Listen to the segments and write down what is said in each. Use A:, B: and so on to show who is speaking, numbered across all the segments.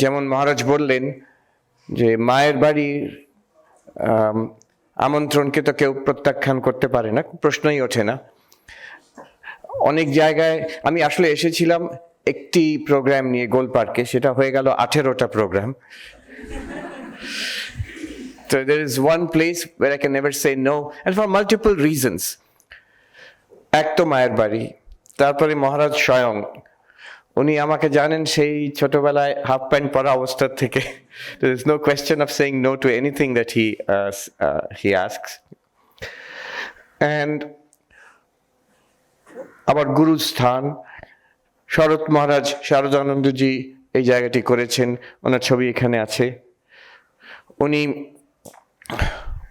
A: যেমন মহারাজ বললেন যে মায়ের বাড়ির আমন্ত্রণকে তো কেউ প্রত্যাখ্যান করতে পারে না, প্রশ্নই ওঠে না। অনেক জায়গায় আমি আসলে এসেছিলাম একটি প্রোগ্রাম নিয়ে গোল পার্কে, সেটা হয়ে গেল 18টা programme. So there is one place where I can never say no, and for multiple reasons. এক তো মায়ের বাড়ি, তারপরে মহারাজ স্বয়ং, উনি আমাকে জানেন সেই ছোটবেলায় হাফ প্যান্ট পরা অবস্থা থেকে। There is no question of saying no to anything that he asks. And আমার গুরুস্থান শরৎ মহারাজ শারদানন্দজি এই জায়গাটি করেছেন, ওনার ছবি এখানে আছে।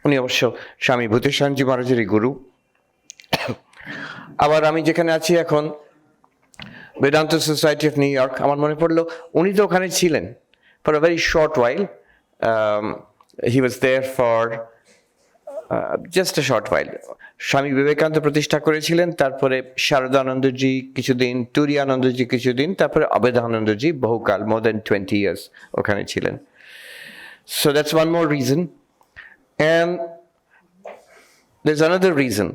A: উনি অবশ্য স্বামী ভূতেশানজি মহারাজেরই গুরু। আবার আমি যেখানে আছি এখন, Vedanta society of New York, আমার মনে পড়লো উনি তো ওখানে ছিলেন for a very short while. He was there for just a short while. Swami Vivekananda প্রতিষ্ঠা করেছিলেন, তারপরে শারদানন্দজি কিছুদিন, তুরীয়ানন্দজি কিছুদিন, তারপরে অবেদানন্দজি বহুকাল, মোর দেন 20 years ওখানে ছিলেন। So that's one more reason. And there's another reason.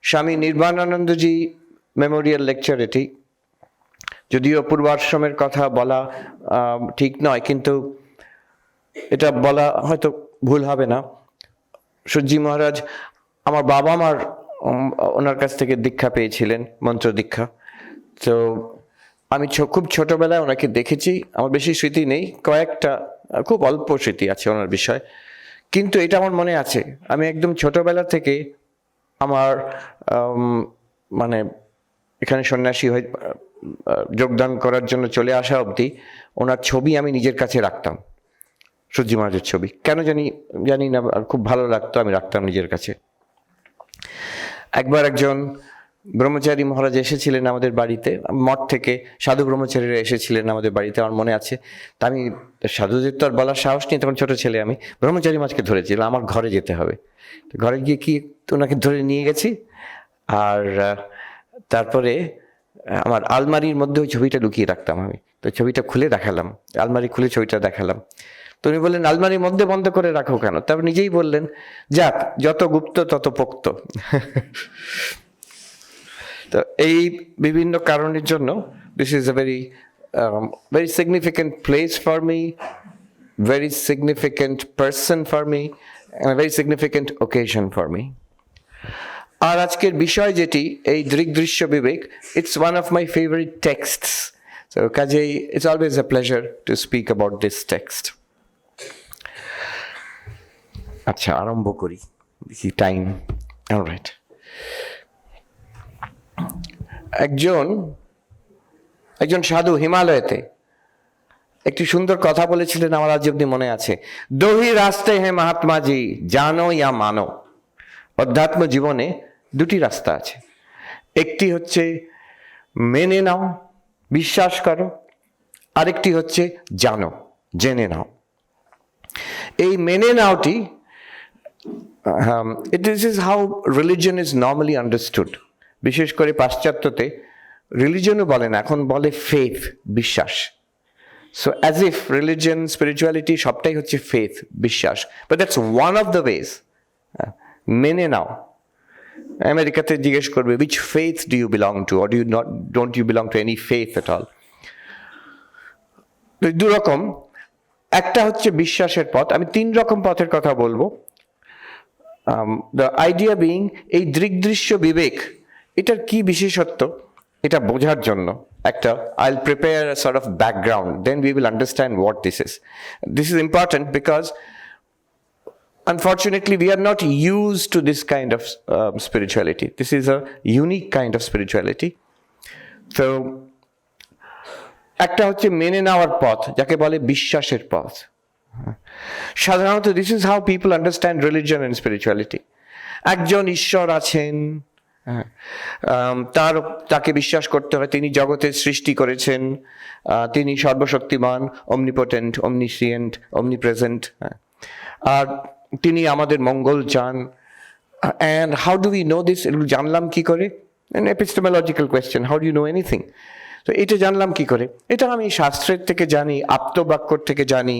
A: স্বামী নির্বাণানন্দজি মেমোরিয়াল লেকচার এটি, যদিও পূর্বাশ্রমের কথা বলা ঠিক নয়, কিন্তু এটা বলা হয়তো ভুল হবে না। সূর্যি মহারাজ আমার বাবা মার ওনার কাছ থেকে দীক্ষা পেয়েছিলেন, মন্ত্র দীক্ষা। তো আমি খুব ছোটবেলায় ওনাকে দেখেছি, আমার বেশি স্মৃতি নেই, কয়েকটা খুব অল্প স্মৃতি আছে ওনার বিষয়, কিন্তু এটা আমার মনে আছে। আমি একদম ছোটবেলা থেকে আমার মানে এখানে সন্ন্যাসী হয়ে যোগদান করার জন্য চলে আসা অবধি ওনার ছবি আমি নিজের কাছে রাখতাম, সূর্যি মহারাজের ছবি। কেন জানি না, খুব ভালো লাগতো, আমি রাখতাম নিজের কাছে। একবার একজন ব্রহ্মচারী মহারাজ এসেছিলেন আমাদের বাড়িতে, মঠ থেকে সাধু ব্রহ্মচারীরা এসেছিলেন আমাদের বাড়িতে, আমার মনে আছে। তা আমি সাধুদের তো আর বলার সাহস নেই, তখন ছোট ছেলে আমি, ব্রহ্মচারী মাছকে ধরেছিলাম, আমার ঘরে যেতে হবে। ঘরে গিয়ে কি ওনাকে ধরে নিয়ে গেছি, আর তারপরে আমার আলমারির মধ্যে ওই ছবিটা লুকিয়ে রাখতাম আমি। তো ছবিটা খুলে দেখালাম, আলমারি খুলে ছবিটা দেখালাম। তো উনি বললেন, আলমারির মধ্যে বন্ধ করে রাখো কেন? তারপর নিজেই বললেন, যাক, যত গুপ্ত তত পোক্ত। তো এই বিভিন্ন কারণের জন্য this is a very significant place for me, very significant person for me, and a very significant occasion for me. আর আজকের বিষয় যেটি, এই দৃগ্দৃশ্য বিবেক, it's one of my favorite texts. So কাজেই it's always a pleasure to speak about this text. আচ্ছা, আরম্ভ করি, দেখি time. Alright. একজন সাধু হিমালয়েতে একটি সুন্দর কথা বলেছিলেন, আমার আজ অব্দি মনে আছে। দোহি রাস্তে হে মহাত্মাজি, জানো ইয়া মানো। অধ্যাত্ম জীবনে দুটি রাস্তা আছে, একটি হচ্ছে মেনে নাও, বিশ্বাস করো, আরেকটি হচ্ছে জানো, জেনে নাও। এই মেনে নাওটি, this is how religion is normally understood. বিশেষ করে পাশ্চাত্যতে রিলিজনও বলে না, এখন বলে ফেথ, বিশ্বাস। So as if religion, spirituality সবটাই হচ্ছে ফেথ, বিশ্বাস। But that's one of the ways. মেনে নাও। আমেরিকাতে জিজ্ঞেস করবে, which faith do you belong to, or don't you belong to any faith at all? দু রকম, একটা হচ্ছে বিশ্বাসের পথ। আমি 3 রকম পথের কথা বলবো। দ্য আইডিয়া বিং, এই দৃগ্দৃশ্য বিবেক, এটার কি বিশেষত্ব, এটা বোঝার জন্য একটা I'll prepare a sort of background, then we will understand what this is. This is important because unfortunately we are not used to this kind of spirituality. This is a unique kind of spirituality. So একটা হচ্ছে মেনে নেওয়ার পথ, যাকে বলে বিশ্বাসের পথ। সাধারণত this is how people understand religion and spirituality. একজন ঈশ্বর আছেন, তাকে বিশ্বাস করতে হয়, তিনি জগতের সৃষ্টি করেছেন, তিনি সর্বশক্তিমান, omnipotent, omniscient, omnipresent, আর তিনি আমাদের মঙ্গল চান। And how do we know this? জানলাম কি করে? An epistemological question. How do you know anything? তো এটা জানলাম কি করে? এটা আমি শাস্ত্রের থেকে জানি, আপ্তবাক্যর থেকে জানি,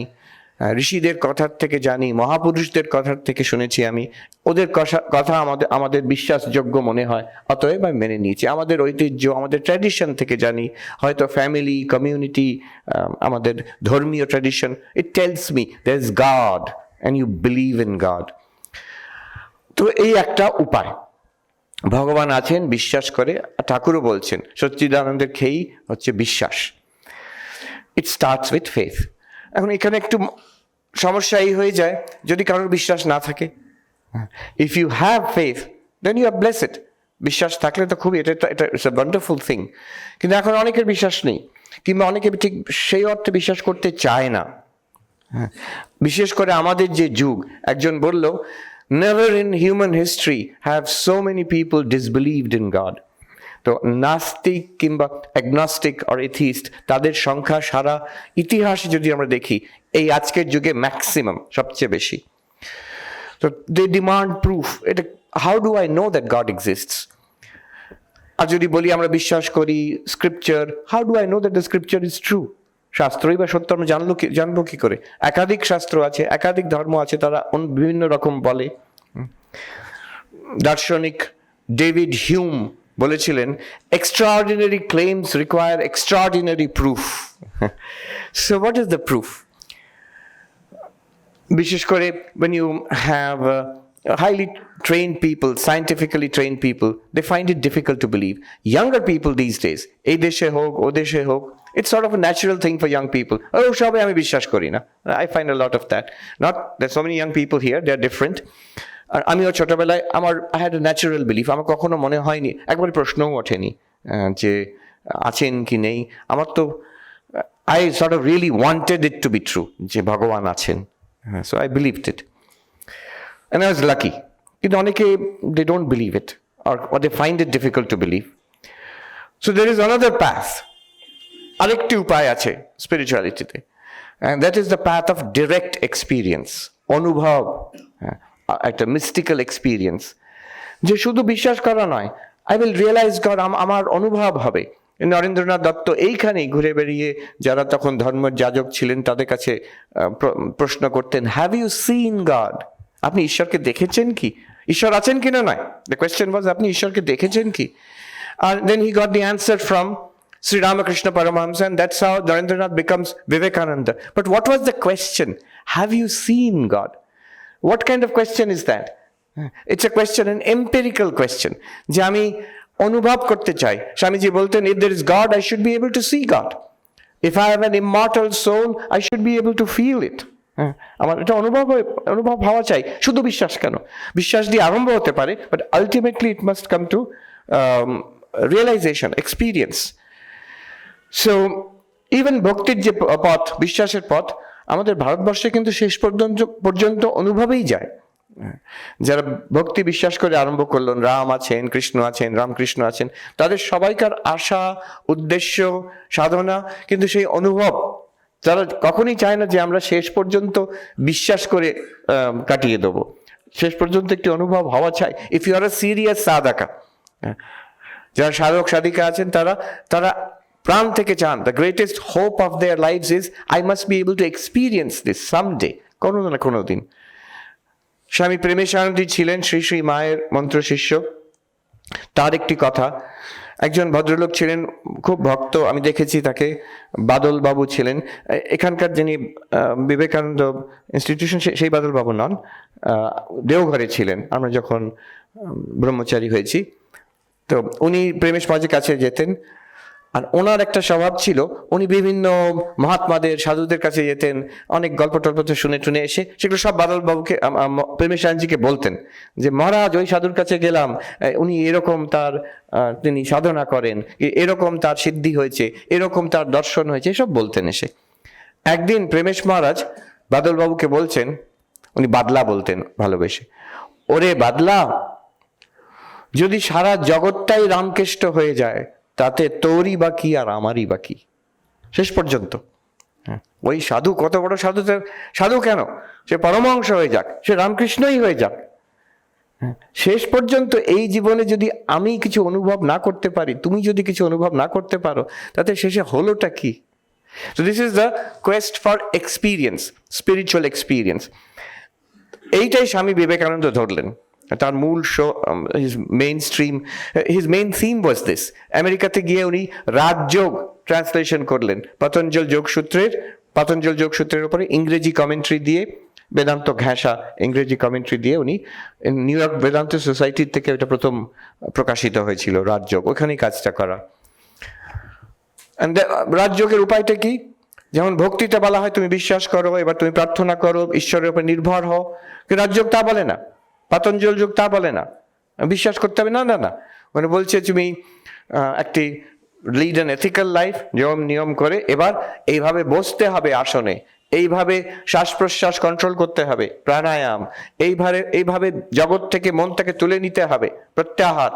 A: ঋষিদের কথার থেকে জানি, মহাপুরুষদের কথার থেকে শুনেছি আমি। ওদের কথা আমাদের বিশ্বাসযোগ্য মনে হয়, অতএব আমি মেনে নিয়েছি। আমাদের ঐতিহ্য, আমাদের ট্র্যাডিশন থেকে জানি, হয়তো ফ্যামিলি, কমিউনিটি, আমাদের ধর্মীয় tradition, it tells me there is God and you believe in God. তো এই একটা উপায়, ভগবান আছেন বিশ্বাস করে। ঠাকুরও বলছেন সচ্চিদানন্দের খেয়েই হচ্ছে বিশ্বাস। It starts with faith. এখন এখানে একটু সমস্যা এই হয়ে যায়, যদি কারোর বিশ্বাস না থাকে। If you have faith then you are blessed. বিশ্বাস থাকলে তো খুবই, এটা ইটস এ ওয়ান্ডারফুল থিং। কিন্তু এখন অনেকের বিশ্বাস নেই, কিংবা অনেকে ঠিক সেই অর্থে বিশ্বাস করতে চায় না। বিশেষ করে আমাদের যে যুগ, একজন বলল, never in human history have so many people disbelieved in God. তো নাস্তিক কিংবা অ্যাগনস্টিক অর এথিস্ট, তাদের সংখ্যা সারা ইতিহাসে যদি আমরা দেখি, এই আজকের যুগে ম্যাক্সিমাম, সবচেয়ে বেশি। তো দে ডিমান্ড প্রুফ। এটা how do I know that God exists? আর যদি বলি আমরা বিশ্বাস করি scripture, how do I know that the scripture is true? শাস্ত্রই বা সত্য আমরা জানবো কি করে? একাধিক শাস্ত্র আছে, একাধিক ধর্ম আছে, তারা বিভিন্ন রকম বলে। দার্শনিক ডেভিড হিউম বলেছিলেন, extraordinary claims require extraordinary proof. So what is the proof? বিশেষ করে when you have highly trained people, scientifically trained people, they find it difficult to believe. Younger people these days, এই দেশে হোক ও দেশে হোক, it's sort of a natural thing for young people. Oh, সবাই আমি বিশ্বাস করি না। I find a lot of that. Not there's so many young people here, they're different. আর আমিও ছোটবেলায় I had a natural belief. আমার কখনো মনে হয়নি, একবার প্রশ্নও ওঠেনি যে আছেন কি নেই। আমার তো I sort of really wanted it to be true, যে ভগবান আছেন। So I believed it. And I was lucky. কিন্তু অনেকে they don't believe it, or they find it difficult to believe. So there is another path. আরেকটি উপায় আছে স্পিরিচুয়ালিটিতে, and that is the path of direct experience, অনুভব, একটা mystical experience, যে শুধু বিশ্বাস করা নয়, I will realize God, আমার অনুভব হবে। নরেন্দ্রনাথ দত্ত এইখানেই ঘুরে বেরিয়ে যারা তখন ধর্মের যাজক ছিলেন তাদের কাছে প্রশ্ন করতেন, হ্যাভ ইউ সিন গড? আপনি ঈশ্বরকে দেখেছেন কি? ঈশ্বর আছেন কিনা নয়, দ্য কোয়েশ্চেন ওয়াজ আপনি ঈশ্বরকে দেখেছেন কি? আর then he got the answer from Sri Ramakrishna Paramahamsa, and that's how Narendranath becomes Vivekananda. But what was the question? Have you seen God? What kind of question is that? It's a question, an empirical question. যে আমি অনুভব করতে চাই। স্বামীজি বলতেন, if there is God, I should be able to see God. If I have an immortal soul, I should be able to feel it. আমার এটা অনুভব হওয়া চাই। শুধু বিশ্বাস কেন? বিশ্বাস দিয়ে আরম্ভ হতে পারে, but ultimately it must come to realization, experience. So even ভক্তির যে পথ, বিশ্বাসের পথ, আমাদের ভারতবর্ষে কিন্তু শেষ পর্যন্ত অনুভবেই যায়। যারা ভক্তি বিশ্বাস করে আরম্ভ করলেন, রাম আছেন, কৃষ্ণ আছেন, রামকৃষ্ণ আছেন, তাদের সবাইকার আশা, উদ্দেশ্য, সাধনা কিন্তু সেই অনুভব। তারা কখনই চায় না যে আমরা শেষ পর্যন্ত বিশ্বাস করে কাটিয়ে দেবো। শেষ পর্যন্ত একটি অনুভব হওয়া চাই। If you are a serious সাধকা, যারা সাধক সাধিকা আছেন, তারা প্রাণ থেকে চান, the greatest hope of their lifes is I must be able to experience this someday, কোনো না কোনো দিন। স্বামী প্রেমেশানন্দজি ছিলেন শ্রী শ্রী মায়ের মন্ত্র শিষ্য। তার একটি কথা, একজন ভদ্রলোক ছিলেন, খুব ভক্ত, আমি দেখেছি তাকে, বাদল বাবু ছিলেন। এখানকার যিনি বিবেকানন্দ ইনস্টিটিউশন, সেই বাদল বাবু নন, দেওঘরে ছিলেন আমরা যখন ব্রহ্মচারী হয়েছি। তো উনি প্রেমেশ মাঝির কাছে যেতেন, আর ওনার একটা স্বভাব ছিল, উনি বিভিন্ন মহাত্মাদের, সাধুদের কাছে যেতেন, অনেক গল্প টল্প শুনে টুনে এসে সেগুলো সব বাদলবাবুকে, প্রেমেশানন্দজিকে বলতেন যে মহারাজ ওই সাধুর কাছে গেলাম, উনি এরকম তিনি সাধনা করেন, এরকম তার সিদ্ধি হয়েছে, এরকম তার দর্শন হয়েছে, এসব বলতেন এসে। একদিন প্রেমেশ মহারাজ বাদলবাবুকে বলছেন, উনি বাদলা বলতেন ভালোবেসে, ওরে বাদলা, যদি সারা জগৎটাই রামকৃষ্ণ হয়ে যায়, তাতে তোরই বাকি আর আমারই বাকি। শেষ পর্যন্ত ওই সাধু, কত বড় সাধু, সাধু কেন, সে পরমহংস হয়ে যাক, সে রামকৃষ্ণই হয়ে যাক, শেষ পর্যন্ত এই জীবনে যদি আমি কিছু অনুভব না করতে পারি, তুমি যদি কিছু অনুভব না করতে পারো, তাতে শেষে হলোটা কি? So this is the quest for experience, spiritual experience. এইটাই স্বামী বিবেকানন্দ ধরলেন। তার মূল his main theme was this. আমেরিকাতে গিয়ে উনি রাজযোগ ট্রান্সলেশন করলেন পতঞ্জল যোগসূত্রের উপরে ইংরেজি কমেন্ট্রি দিয়ে, বেদান্ত ঘেঁষা ইংরেজি কমেন্ট্রি দিয়ে উনি নিউ ইয়র্ক বেদান্ত সোসাইটির থেকে এটা প্রথম প্রকাশিত হয়েছিল রাজযোগ, ওখানেই কাজটা করা। রাজযোগের উপায়টা কি? যেমন ভক্তিটা বলা হয় তুমি বিশ্বাস করো, এবার তুমি প্রার্থনা করো, ঈশ্বরের উপর নির্ভর হও। রাজযোগ তা বলে না, পতঞ্জল যোগ তা বলে না, বিশ্বাস করতে হবে না। মানে বলছে তুমি একটি লিড অ্যান এথিক্যাল লাইফ, নিয়ম করে এবার এইভাবে বসতে হবে আসনে, এইভাবে শ্বাস প্রশ্বাস কন্ট্রোল করতে হবে, প্রাণায়াম, এইভাবে জগৎ থেকে মনটাকে তুলে নিতে হবে, প্রত্যাহার,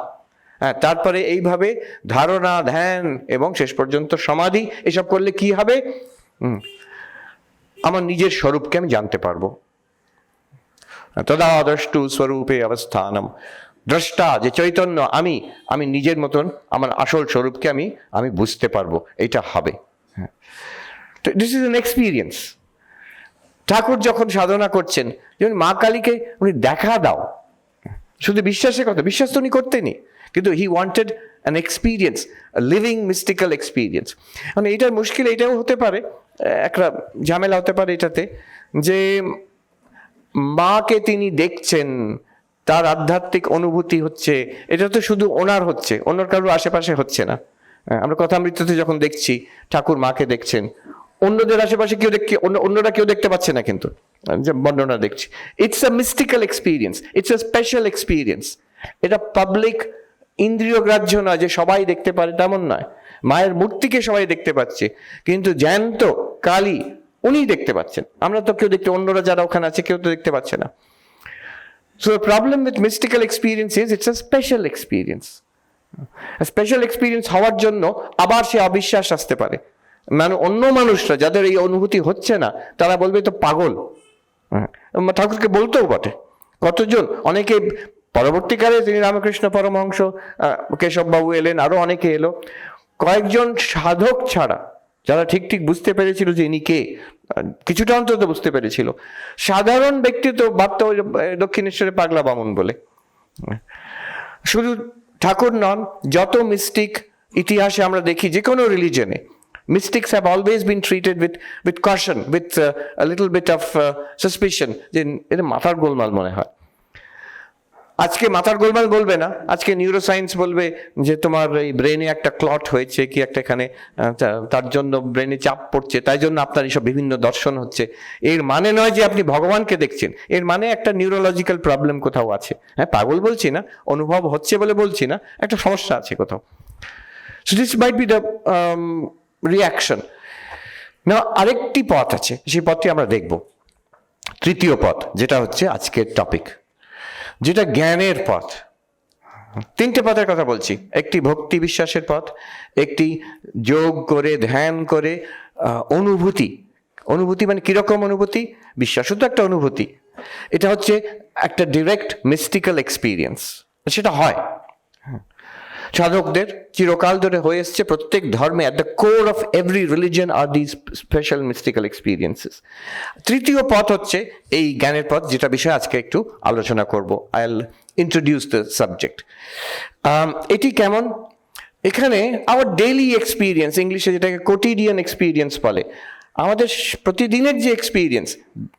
A: হ্যাঁ, তারপরে এইভাবে ধারণা, ধ্যান এবং শেষ পর্যন্ত সমাধি। এসব করলে কি হবে? আমার নিজের স্বরূপকে আমি জানতে পারবো। তদা দ্রষ্টু স্বরূপে অবস্থানম, দ্রষ্টা যে চৈতন্য আমি নিজের মতন আমার আসল স্বরূপকে আমি বুঝতে পারবো, এটা হবে। তো দিস ইজ অ্যান এক্সপিরিয়েন্স। ঠাকুর যখন সাধনা করছেন, যেমন মা কালীকে উনি দেখা দাও, শুধু বিশ্বাসের কথা, বিশ্বাস তো উনি করতেনি, কিন্তু he wanted an experience, living mystical experience. মানে এটার মুশকিল এটাও হতে পারে, একটা ঝামেলা হতে পারে এটাতে, যে মাকে তিনি দেখছেন, তার আধ্যাত্মিক অনুভূতি হচ্ছে, এটা তো শুধু ওনার হচ্ছে, অন্য কারোর আশেপাশে হচ্ছে না। আমরা কথামৃত্যুতে যখন দেখছি ঠাকুর মাকে দেখছেন, অন্যদের আশেপাশে অন্যরা কেউ দেখতে পাচ্ছে না, কিন্তু যে বর্ণনা দেখছি, it's a mystical experience, it's a special experience. এটা পাবলিক ইন্দ্রিয় গ্রাহ্য নয় যে সবাই দেখতে পারে, তেমন নয়। মায়ের মূর্তিকে সবাই দেখতে পাচ্ছে, কিন্তু জ্যান্ত কালী উনি দেখতে পাচ্ছেন, আমরা তো কেউ অন্যরা যারা ওখানে আছে কেউ তো দেখতে পাচ্ছে না। So the problem with mystical experience is it's a special experience. A special experience হওয়ার জন্য আবার সে অবিশ্বাস আসতে পারে। মানে অন্য মানুষরা যাদের এই অনুভূতি হচ্ছে না, তারা বলবে তো পাগল। ঠাকুরকে বলতেও বটে কতজন, অনেকে পরবর্তীকালে তিনি রামকৃষ্ণ পরমহংস, কেশববাবু এলেন, আরো অনেকে এলো, কয়েকজন সাধক ছাড়া যারা ঠিক বুঝতে পেরেছিল যে ইনি কে, কিছুটা অন্তত বুঝতে পেরেছিল, সাধারণ ব্যক্তি তো ভাবত দক্ষিণেশ্বরে পাগলা বামুন বলে। শুধু ঠাকুর নন, যত মিস্টিক ইতিহাসে আমরা দেখি, যে কোনো রিলিজনে, mystics have always been treated with caution, with a little bit of suspicion, যে এটা মাথার গোলমাল মনে হয়। আজকে মাথার গোলমাল বলবে না, আজকে নিউরোসায়েন্স বলবে যে তোমার এই ব্রেনে একটা ক্লট হয়েছে, কি একটা এখানে, তার জন্য ব্রেনে চাপ পড়ছে, তাই জন্য আপনার এইসব বিভিন্ন দর্শন হচ্ছে। এর মানে নয় যে আপনি ভগবানকে দেখছেন, এর মানে একটা নিউরোলজিক্যাল প্রবলেম কোথাও আছে। হ্যাঁ, পাগল বলছি না, অনুভব হচ্ছে বলে বলছি না, একটা সমস্যা আছে কোথাও। So this might be the reaction. না, আরেকটি পথ আছে, সেই পথটি আমরা দেখব, তৃতীয় পথ, যেটা হচ্ছে আজকের টপিক, যেটা জ্ঞানের পথ। তিনটে পথের কথা বলছি, একটি ভক্তি বিশ্বাসের পথ, একটি যোগ করে ধ্যান করে অনুভূতি মানে কিরকম অনুভূতি? বিশ্বাসও তো একটা অনুভূতি, এটা হচ্ছে একটা ডিরেক্ট মিস্টিক্যাল এক্সপিরিয়েন্স, সেটা হয় সাধকদের চিরকাল ধরে হয়ে এসছে। প্রত্যেক ধর্মে at the core of every religion are these special mystical experiences. তৃতীয় পথ হচ্ছে এই জ্ঞানের পথ, যেটা বিষয়ে আজকে একটু আলোচনা করব। I'll introduce the subject. এটি কেমন? এখানে our daily experience, ইংলিশে যেটাকে কোটিডিয়ান এক্সপিরিয়েন্স বলে, আমাদের প্রতিদিনের যে এক্সপিরিয়েন্স,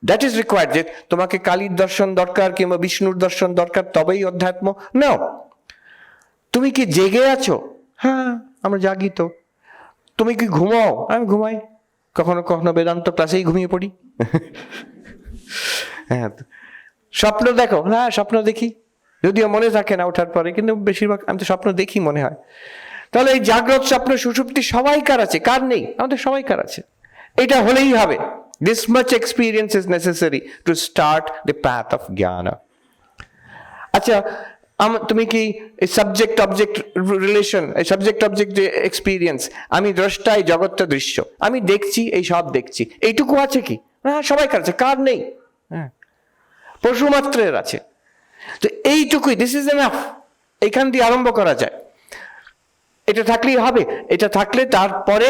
A: দ্যাট ইজ রিকোয়ার্ড। যে তোমাকে কালীর দর্শন দরকার কিংবা বিষ্ণুর দর্শন দরকার তবেই অধ্যাত্ম, নাও। তুমি কি জেগে আছো? হ্যাঁ, আমরা জাগি তো। তুমি কি ঘুমাও? আমি ঘুমাই, কখনো কখনো বেদান্ত ক্লাসেই ঘুমিয়ে পড়ি। হ্যাঁ, স্বপ্ন দেখো? হ্যাঁ, স্বপ্ন দেখি, যদিও মনে থাকে না ওঠার পরে, কিন্তু বেশিরভাগ আমি তো স্বপ্ন দেখি মনে হয়। তাহলে এই জাগ্রত স্বপ্ন সুষুপ্তি সবাইকার আছে, কার নেই? আমাদের সবাইকার আছে। এটা হলেই হবে। This much experience is necessary to start the path of jnana. আচ্ছা, তুমি কি এই সাবজেক্ট অবজেক্ট রিলেশন, এই সাবজেক্ট অবজেক্ট যে এক্সপিরিয়েন্স, আমি দ্রষ্টাই, জগৎটা দৃশ্য, আমি দেখছি, এই সব দেখছি, এইটুকু আছে কি? হ্যাঁ, সবাইকার আছে, কার নেই? হ্যাঁ, পশু মাত্রের আছে। তো এইটুকুই, দিস ইজ এনাফ, এখান দিয়ে আরম্ভ করা যায়। এটা থাকলেই হবে। এটা থাকলে তারপরে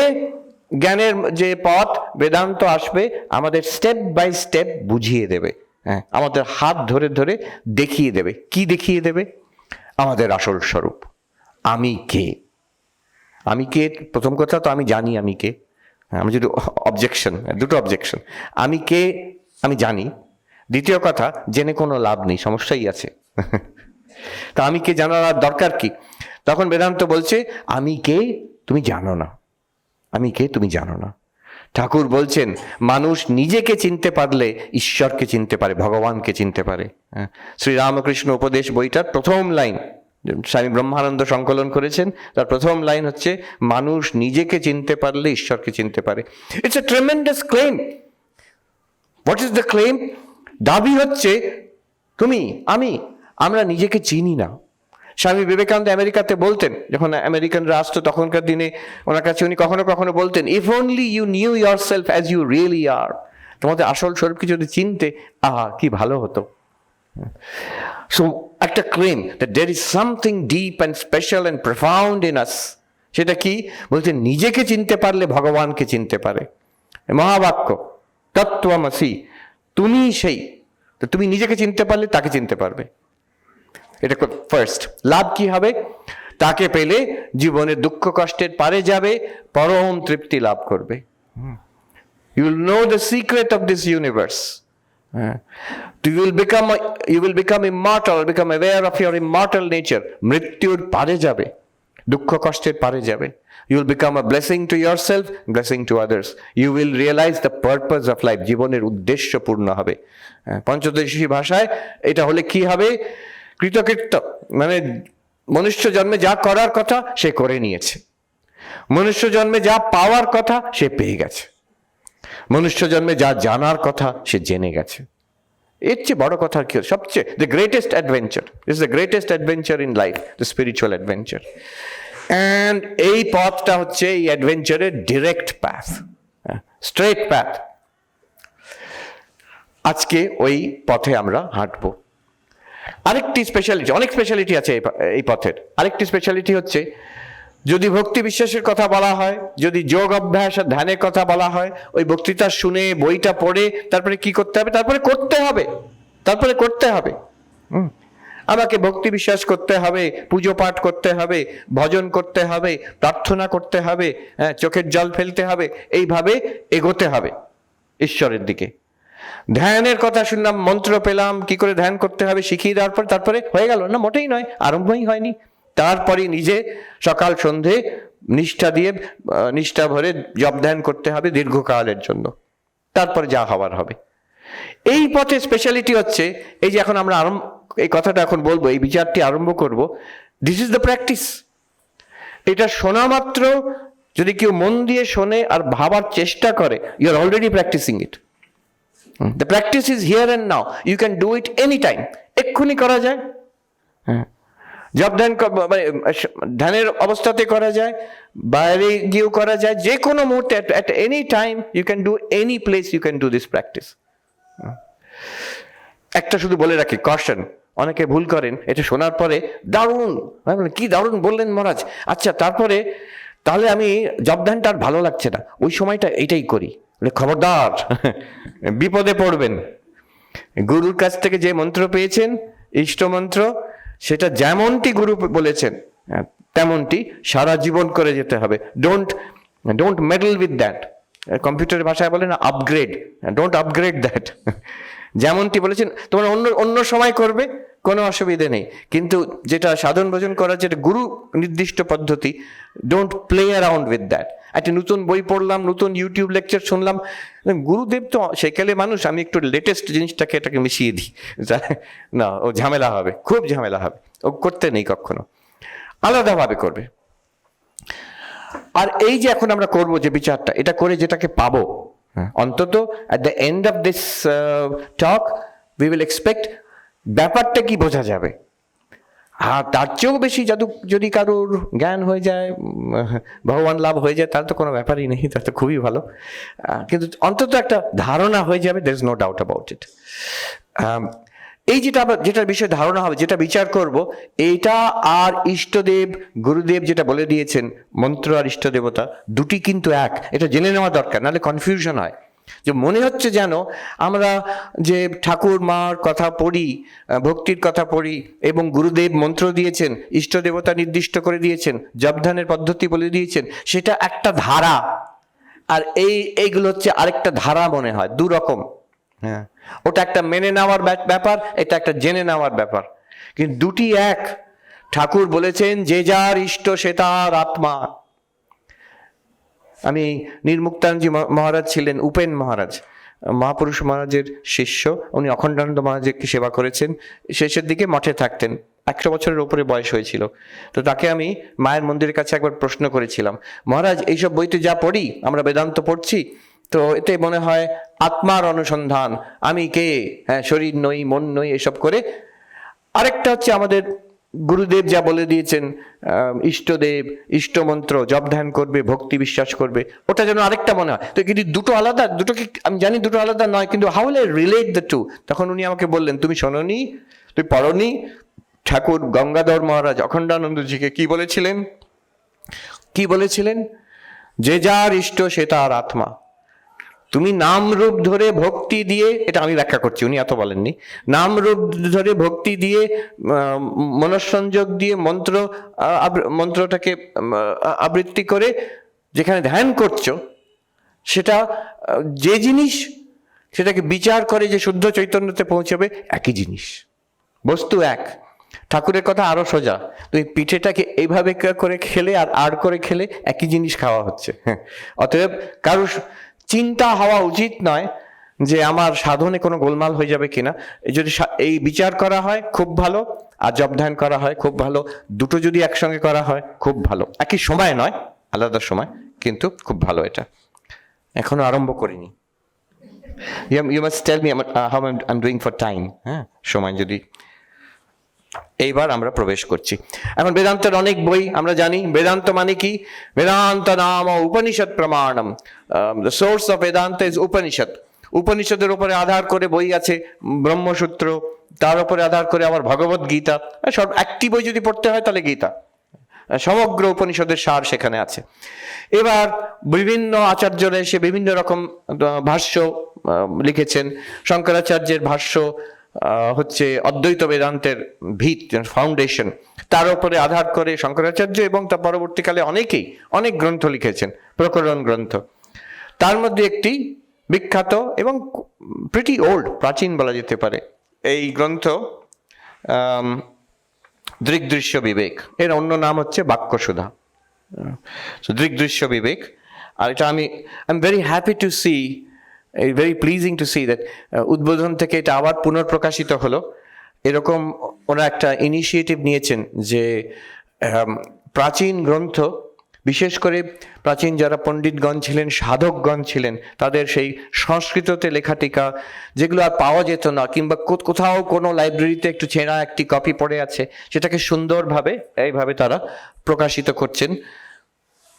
A: জ্ঞানের যে পথ বেদান্ত আসবে, আমাদের স্টেপ বাই স্টেপ বুঝিয়ে দেবে, হ্যাঁ, আমাদের হাত ধরে ধরে দেখিয়ে দেবে। কি দেখিয়ে দেবে? আমাদের আসল স্বরূপ, আমি কে। আমি কে, প্রথম কথা তো আমি জানি আমি কে। আমি যদি অবজেকশন, দুটো অবজেকশন, আমি কে আমি জানি, দ্বিতীয় কথা জেনে কোনো লাভ নেই, সমস্যাই আছে। তা আমি কে জানার আর দরকার কি? তখন বেদান্ত বলছে আমি কে তুমি জানো না, আমি কে তুমি জানো না। ঠাকুর বলছেন মানুষ নিজেকে চিনতে পারলে ঈশ্বরকে চিনতে পারে, ভগবানকে চিনতে পারে। শ্রীরামকৃষ্ণ উপদেশ বইটার প্রথম লাইন স্বামী ব্রহ্মানন্দ সংকলন করেছেন, তার প্রথম লাইন হচ্ছে মানুষ নিজেকে চিনতে পারলে ঈশ্বরকে চিনতে পারে। It's a tremendous claim. What is the claim? দাবি হচ্ছে তুমি আমি, আমরা নিজেকে চিনি না। স্বামী বিবেকানন্দ আমেরিকাতে বলতেন, যখন আমেরিকানরা আসতো তখনকার দিনে ওনার কাছে উনি কখনো কখনো বলতেন, if only you knew yourself as you really are, তোমাদের আসল স্বরূপকে যদি চিনতে, আহা কি ভালো হতো। সো একটা claim that there is something deep and special and profound in us. সেটা কি? বলতে নিজেকে চিনতে পারলে ভগবানকে চিনতে পারে। মহাবাক্য তত্ত্বমসি, তুমি সেই, তো তুমি নিজেকে চিনতে পারলে তাকে চিনতে পারবে। এটা ফার্স্ট। লাভ কি হবে? তাকে পেলে জীবনের দুঃখ কষ্টের পারে যাবে, পরম তৃপ্তি লাভ করবে। You will know the secret of this universe. You will become immortal, become aware of your immortal nature. মৃত্যুর পারে যাবে, দুঃখ কষ্টের পারে যাবে। You will become a blessing to yourself, blessing to others. You will realize the purpose of life. জীবনের উদ্দেশ্য পূর্ণ হবে। পঞ্চদশী ভাষায় এটা হলে কি হবে? কৃতকৃত্য, মানে মনুষ্য জন্মে যা করার কথা সে করে নিয়েছে, মনুষ্য জন্মে যা পাওয়ার কথা সে পেয়ে গেছে, মনুষ্য জন্মে যা জানার কথা সে জেনে গেছে। এর চেয়ে বড় কথা কি? সবচেয়ে the greatest adventure is the greatest adventure in life, the spiritual adventure. And এই পথটা হচ্ছে এই অ্যাডভেঞ্চারের ডিরেক্ট প্যাথ, স্ট্রেট প্যাথ। আজকে ওই পথে আমরা হাঁটবো। আরেকটি স্পেশালিটি, অনেক স্পেশালিটি আছে এই পথের। আরেকটি স্পেশালিটি হচ্ছে, যদি ভক্তি বিশ্বাসের কথা বলা হয়, যদি যোগ অভ্যাস আর ধ্যানের কথা বলা হয়, ওই বক্তৃতা শুনে বইটা পড়ে তারপরে কি করতে হবে? তারপরে করতে হবে, তারপরে করতে হবে। আমাকে ভক্তি বিশ্বাস করতে হবে, পুজো পাঠ করতে হবে, ভজন করতে হবে, প্রার্থনা করতে হবে, চোখের জল ফেলতে হবে, এইভাবে এগোতে হবে ঈশ্বরের দিকে। ধ্যানের কথা শুনলাম, মন্ত্র পেলাম, কি করে ধ্যান করতে হবে শিখিয়ে দেওয়ার পর তারপরে হয়ে গেল না? মোটেই নয়, আরম্ভই হয়নি। তারপরে নিজে সকাল সন্ধে নিষ্ঠা দিয়ে, নিষ্ঠা ভরে জপ ধ্যান করতে হবে দীর্ঘকালের জন্য, তারপরে যা হওয়ার হবে। এই পথে স্পেশালিটি হচ্ছে, এই যে এখন আমরা এই কথাটা এখন বলবো, এই বিচারটি আরম্ভ করব, দিস ইজ দ্য প্র্যাকটিস। এটা শোনা মাত্র যদি কেউ মন দিয়ে শোনে আর ভাবার চেষ্টা করে, you are already practising it. The practice is here and now. You can do it anytime. এক্ষুনি করা যায়। জব ধ্যান ধ্যানের অবস্থাতে করা যায়, বাইরে গিয়েও করা যায়, যে কোনো মুহূর্তে, at any time you can do, any place you can do this practice. একটা শুধু বলে রাখি, কশন, অনেকে ভুল করেন, এটা শোনার পরে দারুণ, কি দারুণ বললেন মহারাজ, আচ্ছা তারপরে তাহলে আমি জব ধ্যানটা আর ভালো লাগছে না, ওই সময়টা এইটাই করি। খবরদার, বিপদে পড়বেন। গুরুর কাছ থেকে যে মন্ত্র পেয়েছেন, ইষ্ট মন্ত্র, সেটা যেমনটি গুরু বলেছেন তেমনটি সারা জীবন করে যেতে হবে। Don't meddle with that. কম্পিউটারের ভাষায় বলে না আপগ্রেড, ডোন্ট আপগ্রেড দ্যাট। যেমনটি বলেছেন তোমরা অন্য সময় করবে, কোনো অসুবিধে নেই, কিন্তু যেটা সাধন ভজন করার যেটা গুরু নির্দিষ্ট পদ্ধতি, don't play around with that. একটা নতুন বই পড়লাম, নতুন ইউটিউব লেকচার শুনলাম, গুরুদেব তো সেকালে মানুষ, আমি একটু লেটেস্ট জিনিসটাকে এটাকে মিশিয়ে দিই, না ও ঝামেলা হবে, খুব ঝামেলা হবে, ও করতে নেই কখনো, আলাদাভাবে করবে। আর এই যে এখন আমরা করবো যে বিচারটা, এটা করে যেটাকে পাবো, অন্তত at the end of this talk we will expect ব্যাপারটা কি বোঝা যাবে। আর তার চেয়েও বেশি যদি কারোর জ্ঞান হয়ে যায়, ভগবান লাভ হয়ে যায়, তার তো কোনো ব্যাপারই নেই, তার তো খুবই ভালো, কিন্তু অন্তত একটা ধারণা হয়ে যাবে, there is no doubt about it. এই যেটার বিষয়ে ধারণা হবে, যেটা বিচার করব, এইটা আর ইষ্টদেব গুরুদেব যেটা বলে দিয়েছেন, মন্ত্র আর ইষ্ট দেবতা দুটি কিন্তু এক, এটা জেনে নেওয়া দরকার, নাহলে কনফিউশন হয়। যে মনে হচ্ছে যেন আমরা যে ঠাকুর মার কথা পড়ি, ভক্তির কথা পড়ি, এবং গুরুদেব মন্ত্র দিয়েছেন, ইষ্ট দেবতা নির্দিষ্ট করে দিয়েছেন, জপধ্যানের পদ্ধতি বলে দিয়েছেন, সেটা একটা ধারা, আর এইগুলো হচ্ছে আরেকটা ধারা মনে হয়, দু রকম। হ্যাঁ, ওটা একটা মেনে নেওয়ার ব্যাপার, এটা একটা জেনে নেওয়ার ব্যাপার, কিন্তু দুটি এক। ঠাকুর বলেছেন যে যার ইষ্ট সে তার আত্মা। আমি নির্মুক্তানন্দজি মহারাজ ছিলেন, উপেন মহারাজ মহাপুরুষ মহারাজের শিষ্য, উনি অখণ্ডানন্দ মহারাজকে সেবা করেছেন, শেষের দিকে মঠে থাকতেন, 100 বছরের উপরে বয়স হয়েছিল। তো তাকে আমি মায়ের মন্দিরের কাছে একবার প্রশ্ন করেছিলাম, মহারাজ এইসব বইতে যা পড়ি, আমরা বেদান্ত পড়ছি, তো এতে মনে হয় আত্মার অনুসন্ধান, আমি কে, হ্যাঁ শরীর নই, মন নই, এসব করে। আরেকটা হচ্ছে আমাদের গুরুদেব যা বলে দিয়েছেন, ইষ্টদেব, ইষ্টমন্ত্র, জপ ধ্যান করবে, ভক্তি বিশ্বাস করবে, ওটা যেন আরেকটা মনে হয়। তো কিন্তু দুটো আলাদা, দুটোকে আমি জানি দুটো আলাদা নয়, কিন্তু how will I relate the two? তখন উনি আমাকে বললেন, তুমি শোনোনি, তুমি পড়নি, ঠাকুর গঙ্গাধর মহারাজ অখণ্ডানন্দজিকে কি বলেছিলেন? কি বলেছিলেন? যে যার ইষ্ট সে তার আত্মা। তুমি নাম রূপ ধরে ভক্তি দিয়ে, এটা আমি ব্যাখ্যা করছি, উনি এত বলেননি, নাম রূপ ধরে ভক্তি দিয়ে, মনঃসংযোগ দিয়ে মন্ত্রটাকে আবৃত্তি করে যেখানে ধ্যান করছো, সেটা যে জিনিস, সেটাকে বিচার করে যে শুদ্ধ চৈতন্যতে পৌঁছবে, একই জিনিস, বস্তু এক। ঠাকুরের কথা আরো সোজা, তুমি পিঠেটাকে এইভাবে করে খেলে আর আর করে খেলে একই জিনিস খাওয়া হচ্ছে। অতএব কারো চিন্তা হওয়া উচিত নয় যে আমার সাধনে কোনো গোলমাল হয়ে যাবে কিনা। যদি এই বিচার করা হয় খুব ভালো, আর জপ ধ্যান করা হয় খুব ভালো, দুটো যদি একসঙ্গে করা হয় খুব ভালো, একই সময় নয়, আলাদা সময়, কিন্তু খুব ভালো। এটা এখনো আরম্ভ করিনি। You must tell me how I am doing for time. হ্যাঁ, সময় যদি। এইবার আমরা প্রবেশ করছি। এখন বেদান্তের অনেক বই আমরা জানি। বেদান্ত মানে কি? বেদান্ত নাম উপনিষদ প্রমাণম। The source of Vedanta is Upanishad. উপনিষদের উপরে আধার করে বই আছে, ব্রহ্মসূত্র, তার উপরে আধার করে আবার ভগবত গীতা। সব একটি বই যদি পড়তে হয় তাহলে গীতা, সমগ্র উপনিষদের সার সেখানে আছে। এবার বিভিন্ন আচার্যরা এসে বিভিন্ন রকম ভাষ্য লিখেছেন। শঙ্করাচার্যের ভাষ্য হচ্ছে অদ্বৈত বেদান্তের ভিত, ফাউন্ডেশন। তার উপরে আধার করে শঙ্করাচার্য এবং তার পরবর্তীকালে অনেকেই অনেক গ্রন্থ লিখেছেন, প্রকরণ গ্রন্থ। তার মধ্যে একটি বিখ্যাত এবং প্রিটি ওল্ড, প্রাচীন বলা যেতে পারে, এই গ্রন্থ দৃগ্দৃশ্য বিবেক। এর অন্য নাম হচ্ছে বাক্যসুধা, দৃগ্দৃশ্য বিবেক। আর এটা আমি am very happy to see, very pleasing to see that উদ্বোধন থেকে এটা আবার পুনর্প্রকাশিত হলো। এরকম ওরা একটা ইনিশিয়েটিভ নিয়েছেন যে প্রাচীন গ্রন্থ, বিশেষ করে প্রাচীন যারা পণ্ডিতগণ ছিলেন, সাধকগণ ছিলেন, তাদের সেই সংস্কৃততে লেখা টিকা, যেগুলো আর পাওয়া যেত না, কিংবা কোথাও কোনো লাইব্রেরিতে একটু ছেঁড়া একটি কপি পড়ে আছে, সেটাকে সুন্দরভাবে এইভাবে তারা প্রকাশিত করছেন।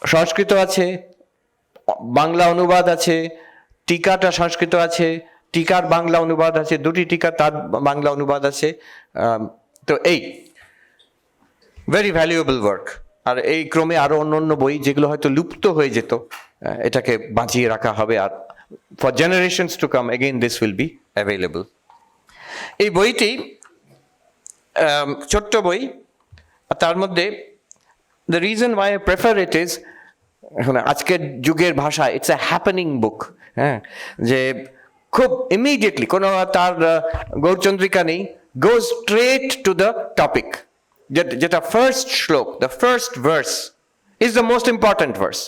A: সংস্কৃত আছে, বাংলা অনুবাদ আছে, টিকাটা সংস্কৃত আছে, টিকার বাংলা অনুবাদ আছে, দুটি টিকা তার বাংলা অনুবাদ আছে। তো এই ভেরি ভ্যালুয়েবল ওয়ার্ক। আর এই ক্রমে আরো অন্য বই যেগুলো হয়তো লুপ্ত হয়ে যেত, এটাকে বাঁচিয়ে রাখা হবে, আর for generations to come again this will be available. এই বইটি ছোট্ট বই, তার মধ্যে the reason why I prefer it is, এখন আজকের যুগের ভাষা, ইটস এ হ্যাপেনিং বুক। হ্যাঁ, যে খুব ইমিডিয়েটলি কোনো তার গৌরচন্দ্রিকা নেই, go straight to the topic. যেটা ফার্স্ট শ্লোক, the first verse is the most important verse.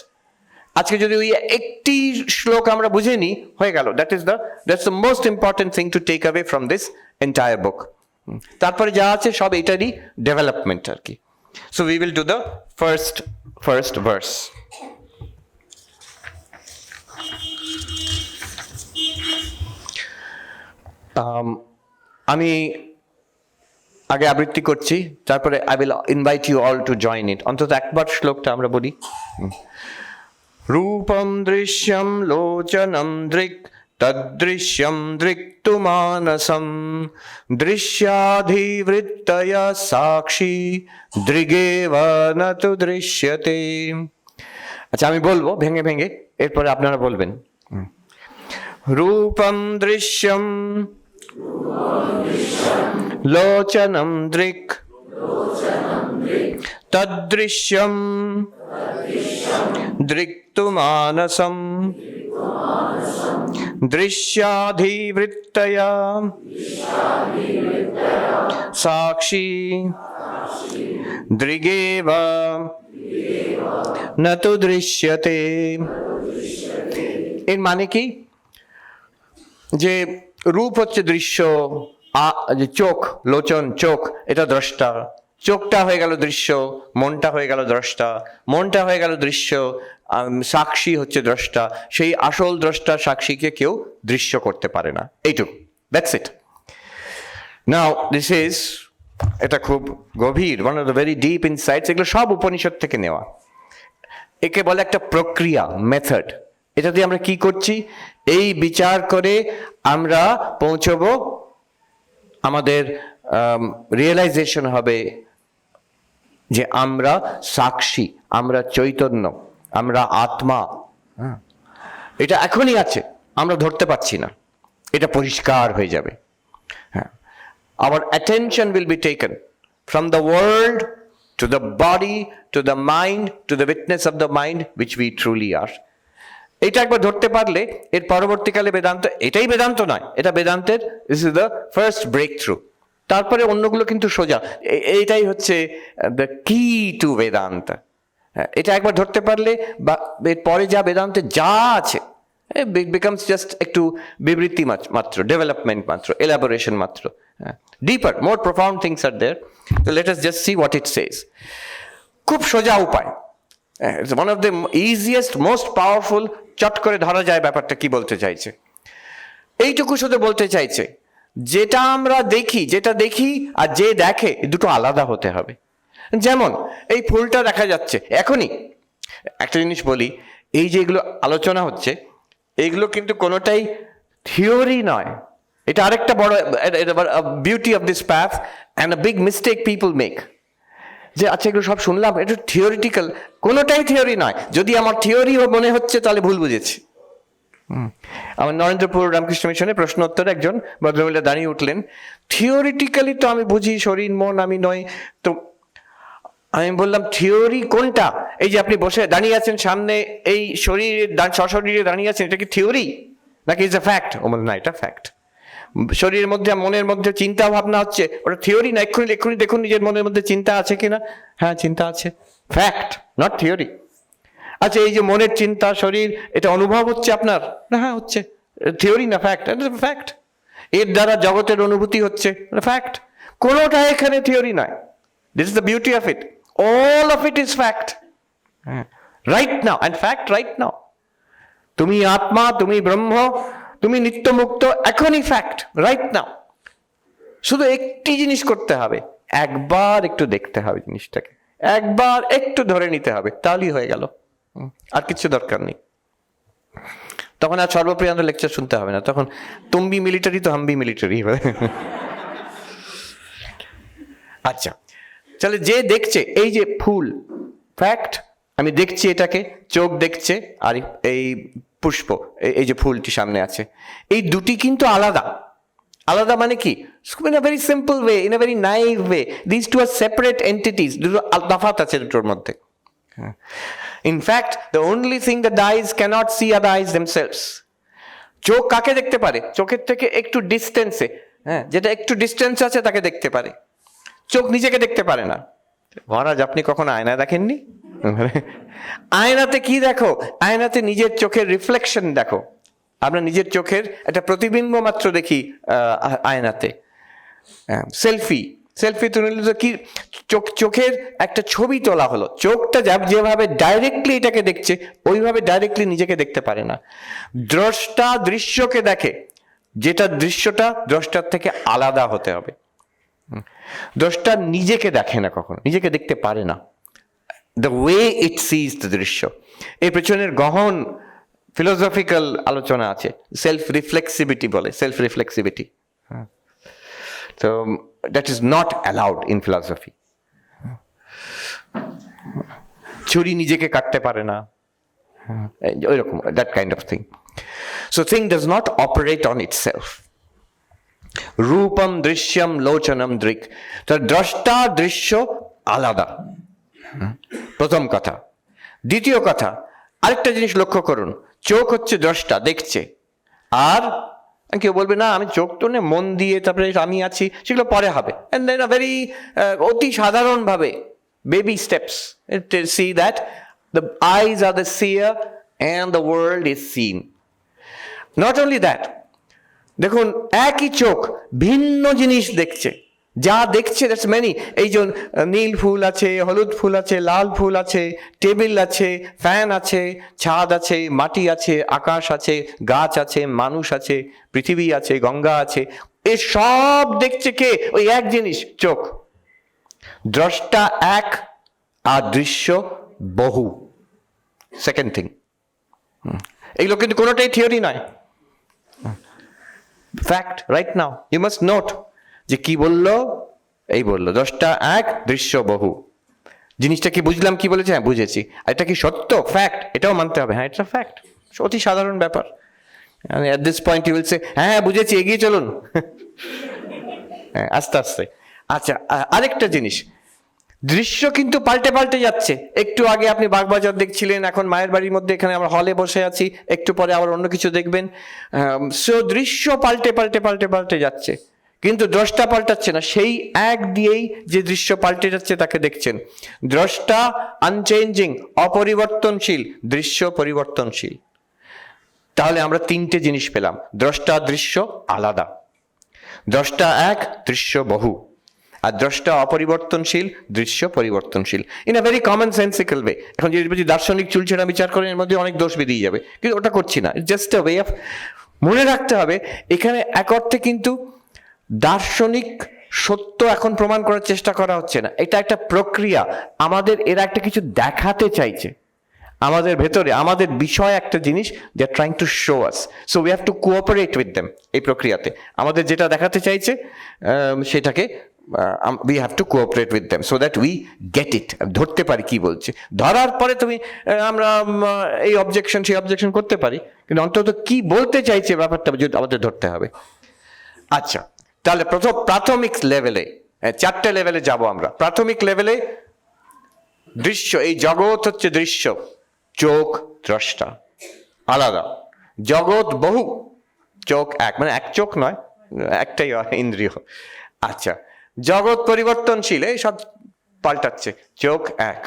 A: আজকে যদি ওই একটি শ্লোক আমরা বুঝে নিই, হয়ে গেল। That's the most important thing to take away from this entire book. তারপরে যা আছে সব এটারই ডেভেলপমেন্ট আর কি। So we will do the first verse. আমি আগে আবৃত্তি করছি, তারপরে I will invite you all to join it. অন্তত একবার শ্লোকটা আমরা বলি। রূপম দৃশ্যম লোচনম দৃক তদৃশ্যম দৃক্তু মানসম দৃশ্যাধিবৃত্তয় সাক্ষী দৃগেব ন তু দৃশ্যতে। আচ্ছা, আমি বলবো ভেঙে ভেঙে, এরপরে আপনারা বলবেন। রূপম দৃশ্যম লোচনম দৃক তদৃশ্যম দৃক্তু মানসম দৃশ্যাধিবৃত্তয় সাক্ষী দৃগেব ন তু দৃশ্যতে। এর মানে কি? যে রূপ হচ্ছে দৃশ্য, যে চোখ, লোচন, চোখ, এটা দ্রষ্টা, চোখটা হয়ে গেল দৃশ্য, মনটা হয়ে গেল দ্রষ্টা, মনটা হয়ে গেল দৃশ্য, সাক্ষী হচ্ছে দ্রষ্টা। সেই আসল দ্রষ্টা সাক্ষীকে কেউ দৃশ্য করতে পারে না, এইটুকু, that's it. Now this is, এটা খুব গভীর, one of the very deep insights. এগুলো সব উপনিষদ থেকে নেওয়া। একে বলে একটা প্রক্রিয়া, মেথড। এটা দিয়ে আমরা কি করছি? এই বিচার করে আমরা পৌঁছবো, আমাদের রিয়েলাইজেশন হবে যে আমরা সাক্ষী, আমরা চৈতন্য, আমরা আত্মা। এটা এখনই আছে, আমরা ধরতে পারছি না, এটা পরিষ্কার হয়ে যাবে। হ্যাঁ, our attention will be taken from the world to the body to the mind to the witness of the mind which we truly are. এটা একবার ধরতে পারলে এর পরবর্তীকালে বেদান্ত, এটাই বেদান্ত নয়, এটা বেদান্তের this is the first breakthrough. তারপরে অন্যগুলো কিন্তু সোজা। এইটাই হচ্ছে দ্য কি টু বেদান্ত। এটা একবার ধরতে পারলে বা এর পরে যা বেদান্তে যা আছে, it becomes just একটু বিবৃতি মাত্র, ডেভেলপমেন্ট মাত্র, এলাবোরেশন মাত্র। ডিপার, মোর profound things are there. So let us just see what it says. খুব সোজা উপায়, it's one of the easiest, most powerful, চট করে ধরা যায় ব্যাপারটা কি বলতে চাইছে। এইটুকু শুধু বলতে চাইছে, যেটা আমরা দেখি, যেটা দেখি আর যে দেখে, দুটো আলাদা হতে হবে। যেমন এই ফুলটা দেখা যাচ্ছে এখনই। একটা জিনিস বলি, এই যে এগুলো আলোচনা হচ্ছে, এইগুলো কিন্তু কোনোটাই থিওরি নয়। এটা আরেকটা বড় beauty of this path and a big mistake people make, যে আচ্ছা এগুলো সব শুনলাম, এটা থিওরিটিক্যাল। কোনোটাই থিওরি নয়। যদি আমার থিওরি মনে হচ্ছে তাহলে ভুল বুঝেছি। আমার নরেন্দ্রপুর রামকৃষ্ণ মিশনে প্রশ্ন উত্তরে একজন ভদ্রমহিলা দাঁড়িয়ে উঠলেন, থিওরিটিক্যালি তো আমি বুঝি শরীর মন আমি নই। তো আমি বললাম, থিওরি কোনটা? এই যে আপনি বসে দাঁড়িয়ে আছেন সামনে, এই শরীরের সশরীরে দাঁড়িয়ে আছেন, এটা কি থিওরি নাকি ইজ এ ফ্যাক্ট? ও বল না, এটা ফ্যাক্ট। শরীরের মধ্যে, মনের মধ্যে চিন্তা ভাবনা হচ্ছে, ওটা থিওরি না। এক্ষুনি দেখুন নিজের মনের মধ্যে চিন্তা আছে কিনা। হ্যাঁ, চিন্তা আছে, ফ্যাক্ট, নট থিওরি। আচ্ছা, এই যে মনের চিন্তা, শরীর, এটা অনুভব হচ্ছে আপনার? না, হ্যাঁ হচ্ছে, থিওরি না ফ্যাক্ট? ফ্যাক্ট। এর দ্বারা জগতের অনুভূতি হচ্ছে, ফ্যাক্ট। কোনোটা এখানে থিওরি নয়। This is the beauty of it, all of it is fact, right now, and fact right নাও। তুমি আত্মা, তুমি ব্রহ্ম, তুমি নিত্যমুক্ত, এখনই ফ্যাক্ট, রাইট নাও। শুধু একটি জিনিস করতে হবে, একবার একটু দেখতে হবে জিনিসটাকে, একবার একটু ধরে নিতে হবে, তাহলেই হয়ে গেল। আর কিছু দরকার নেই। তখন আর সর্বপ্রিয়ান্ত লেকচার শুনতে হবে না, তখন তুমি মিলিটারি তো হামবি মিলিটারি। আচ্ছা, তাহলে যে দেখছে এই যে ফুল, ফ্যাক্ট, আমি দেখছি এটাকে, চোখ দেখছে, আর এই পুষ্প, এই যে ফুলটি সামনে আছে, এই দুটি কিন্তু আলাদা। আলাদা মানে কি? In a very simple way, in a very naive way, this two are separate entities. দুটো তফাৎ আছে দুটোর মধ্যে। In fact, the only thing that the eyes cannot see are the eyes themselves. চোখ কাকে দেখতে পারে? চোখের থেকে একটু ডিস্টেন্সে, হ্যাঁ, যেটা একটু ডিস্টেন্স আছে তাকে দেখতে পারে। চোখ নিজেকে দেখতে পারে না। মহারাজ, আপনি কখনো আয়না দেখেননি? আয়নাতে কি দেখো? আয়নাতে নিজের চোখের রিফ্লেকশন দেখো। আমরা নিজের চোখের একটা প্রতিবিম্ব মাত্র দেখি আয়নাতে। সেলফি তুলে কি চোখের একটা ছবি তোলা হলো। চোখটা যেভাবে ডাইরেক্টলি এটাকে দেখছে, ওইভাবে ডাইরেক্টলি নিজেকে দেখতে পারে না। দ্রষ্টা দৃশ্যকে দেখে, যেটা দৃশ্যটা দ্রষ্টার থেকে আলাদা হতে হবে। দ্রষ্টা নিজেকে দেখে না, কখনো নিজেকে দেখতে পারে না। The way it sees the দৃশ্য, এর পেছনের গহন ফিলোসফিক্যাল আলোচনা আছে, সেলফ রিফ্লেক্সিভিটি বলে, সেলফ রিফ্লেক্সিভিটি। তো that is not allowed in philosophy. ছুরি নিজেকে কাটতে পারে না, ওইরকম, that kind of thing. So thing does not operate on itself. রূপম দৃশ্যম লোচনম দৃক, তার দ্রষ্টা দৃশ্য আলাদা, প্রথম কথা। দ্বিতীয় কথা, আরেকটা জিনিস লক্ষ্য করুন, চোখ হচ্ছে দ্রষ্টা, দেখছে, আর কেউ বলবে না আমি চোখ তো না, মন দিয়ে তারপরে আমি আছি, সেগুলো পরে হবে। অ্যান্ড দেন ভেরি অতি সাধারণভাবে baby steps see that the eyes are the seer and the world is seen. Not only that, দেখুন একই চোখ ভিন্ন জিনিস দেখছে, যা দেখছে দ্যাটস মেনি। এই যে নীল ফুল আছে, হলুদ ফুল আছে, লাল ফুল আছে, টেবিল আছে, ফ্যান আছে, ছাদ আছে, মাটি আছে, আকাশ আছে, গাছ আছে, মানুষ আছে, পৃথিবী আছে, গঙ্গা আছে, এ সব দেখছে কে? ওই এক জিনিস, চোখ। দ্রষ্টা এক আর দৃশ্য বহু, সেকেন্ড থিং। এগুলো কিন্তু কোনোটাই থিওরি নয়, fact. Right now you must note যে কি বললো, এই বললো দ্রষ্টা এক দৃশ্য বহু। জিনিসটা কি বুঝলাম, কি বলেছে? হ্যাঁ বুঝেছি। আর এটা কি সত্য, ফ্যাক্ট, এটাও মানতে হবে, হ্যাঁ এটা ফ্যাক্ট, অতি সাধারণ ব্যাপার। At this point you will say হ্যাঁ বুঝেছি, এগিয়ে চলুন। হ্যাঁ আস্তে আস্তে। আচ্ছা, আরেকটা জিনিস, দৃশ্য কিন্তু পাল্টে পাল্টে যাচ্ছে। একটু আগে আপনি বাগবাজার দেখছিলেন, এখন মায়ের বাড়ির মধ্যে এখানে আমরা হলে বসে আছি, একটু পরে আবার অন্য কিছু দেখবেন। সো দৃশ্য পাল্টে পাল্টে পাল্টে পাল্টে যাচ্ছে, কিন্তু দ্রষ্টা পাল্টাচ্ছে না। সেই এক দিয়েই যে দৃশ্য পাল্টে যাচ্ছে তাকে দেখছেন। দ্রষ্টা আনচেঞ্জিং, অপরিবর্তনশীল, দৃশ্য পরিবর্তনশীল। তাহলে আমরা তিনটে জিনিস পেলাম, দ্রষ্টা দৃশ্য আলাদা, দ্রষ্টা এক দৃশ্য বহু, আর দ্রষ্টা অপরিবর্তনশীল, দৃশ্য পরিবর্তনশীল। In a very common sensical way. এখন যদি দার্শনিক চুলছেড়া বিচার করেন, এর মধ্যে অনেক দোষ বেরিয়ে যাবে, কিন্তু ওটা করছি না। জাস্ট আ ওয়ে অফ, মনে রাখতে হবে এখানে এক অর্থে কিন্তু দার্শনিক সত্য এখন প্রমাণ করার চেষ্টা করা হচ্ছে না, এটা একটা প্রক্রিয়া। আমাদের এরা একটা কিছু দেখাতে চাইছে, আমাদের ভেতরে আমাদের বিষয় একটা জিনিস, they are trying to show us, so we have to cooperate with them. এই প্রক্রিয়াতে আমাদের যেটা দেখাতে চাইছে সেটাকে we have to cooperate with them so that we get it, ধরতে পারি কি বলছে। ধরার পরে তুমি আমরা এই অবজেকশন সেই অবজেকশন করতে পারি, কিন্তু অন্তত কি বলতে চাইছে ব্যাপারটা আমাদের ধরতে হবে। আচ্ছা, তাহলে প্রাথমিক লেভেলে, চারটে লেভেলে যাব আমরা। প্রাথমিক লেভেলে দৃশ্য, এই জগৎ হচ্ছে দৃশ্য, চোখ দ্রষ্টা আলাদা, জগৎ বহু, চোখ এক, মানে এক চোখ নয়, একটাই ইন্দ্রিয়। আচ্ছা, জগৎ পরিবর্তনশীল, এই সব পাল্টাচ্ছে, চোখ এক।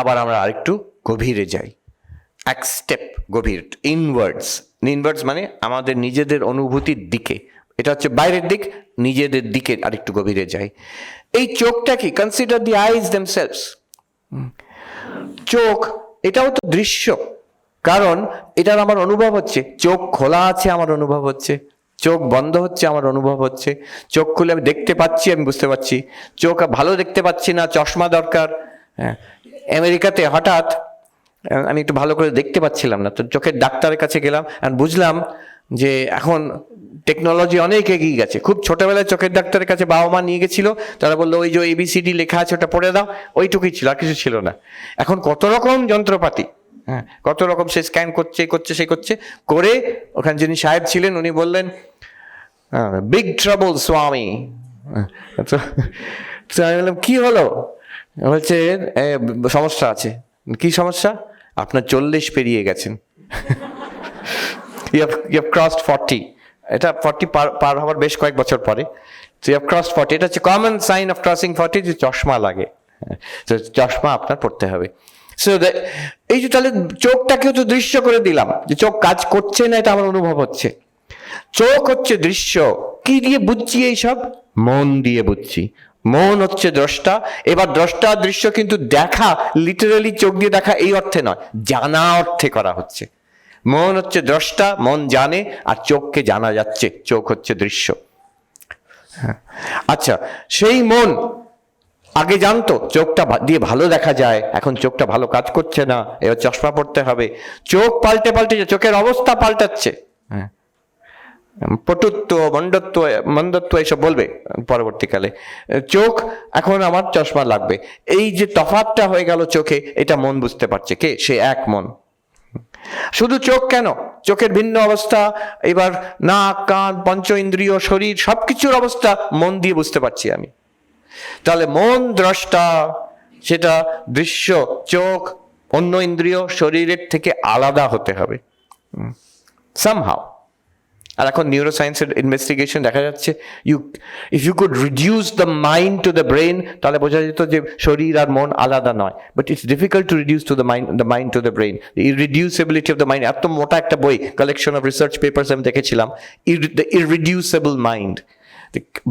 A: আবার আমরা আরেকটু গভীরে যাই, এক স্টেপ গভীর, ইনওয়ার্ডস মানে আমাদের নিজেদের অনুভূতির দিকে। এটা হচ্ছে বাইরের দিক, নিজেদের দিকে আরেকটু গভীরে যাই। এই চোখটা কি? কনসিডার দি আইজ দেমসেলভস। চোখ এটাও তো দৃশ্য, কারণ এটার আমার অনুভব হচ্ছে। চোখ খোলা আছে, আমার অনুভব হচ্ছে, চোখ বন্ধ হচ্ছে, আমার অনুভব হচ্ছে। চোখ খুলে আমি দেখতে পাচ্ছি, আমি বুঝতে পারছি। চোখ ভালো দেখতে পাচ্ছি না, চশমা দরকার। হ্যাঁ, আমেরিকাতে হঠাৎ আমি একটু ভালো করে দেখতে পাচ্ছিলাম না, তো চোখের ডাক্তারের কাছে গেলাম, আর বুঝলাম যে এখন টেকনোলজি অনেক এগিয়ে গেছে। খুব ছোটবেলায় চোখের ডাক্তারের কাছে বাবা মা নিয়ে গেছিল, তারা বললো ওই যে ABCD লেখা আছে ওটা পড়ে দাও, ওইটুকুই ছিল, আর কিছু ছিল না। এখন কত রকম যন্ত্রপাতি, হ্যাঁ কত রকম, সে স্ক্যান করছে সে করছে করে, ওখানে যিনি সাহেব ছিলেন উনি বললেন বিগ ট্রাবল স্বামী। তো আমি বললাম কি হলো? বলছে সমস্যা আছে। কি সমস্যা? আপনার 40 পেরিয়ে গেছেন, you have crossed 40। এটা 40 পার হওয়ার বেশ কয়েক বছর পরে, so you have crossed 40। এটা হচ্ছে কমন সাইন অফ ক্রসিং 40, যে চশমা লাগে, তো চশমা আপনার পড়তে হবে। সো এই যে তাহলে চোখটাকেও তো দৃশ্য করে দিলাম, যে চোখ কাজ করছে না, এটা আমার অনুভব হচ্ছে। চোখ হচ্ছে দৃশ্য। কি দিয়ে বুঝছি এইসব? মন দিয়ে বুঝছি। মন হচ্ছে দ্রষ্টা। এবার দ্রষ্টা দৃশ্য কিন্তু দেখা, লিটারালি চোখ দিয়ে দেখা এই অর্থে নয়, জানা অর্থে করা হচ্ছে। মন হচ্ছে দ্রষ্টা, মন জানে, আর চোখকে জানা যাচ্ছে, চোখ হচ্ছে দৃশ্য। আচ্ছা, সেই মন আগে জানতো চোখটা দিয়ে ভালো দেখা যায়, এখন চোখটা ভালো কাজ করছে না, এবার চশমা পড়তে হবে। চোখ পাল্টে পাল্টে চোখের অবস্থা পাল্টাচ্ছে। হ্যাঁ, পটুত্ব, মন্দত্ব এসব বলবে পরবর্তীকালে। চোখ, এখন আমার চশমা লাগবে। এই যে তফাৎটা হয়ে গেল চোখে, এটা মন বুঝতে পারছে। কে? সে এক মন। শুধু চোখ কেন, চোখের ভিন্ন অবস্থা, এবার নাক, কান, পঞ্চ ইন্দ্রিয়, শরীর, সবকিছুর অবস্থা মন দিয়ে বুঝতে পারছি আমি। তাহলে মন দ্রষ্টা, সেটা দৃশ্য, চোখ, অন্য ইন্দ্রিয়, শরীরের থেকে আলাদা হতে হবে সামহাও। আর এখন নিউরোসায়েন্সের ইনভেস্টিগেশন দেখা যাচ্ছে, if you could reduce the mind to the brain, তাহলে বোঝা যেত যে শরীর আর মন আলাদা নয়। But it's difficult to reduce to the mind to the brain. Irreducibility of the mind, এত মোটা একটা বই, কালেকশন অফ রিসার্চ পেপার্স আমি দেখেছিলাম, দ্য ইররিডিউসিবল মাইন্ড।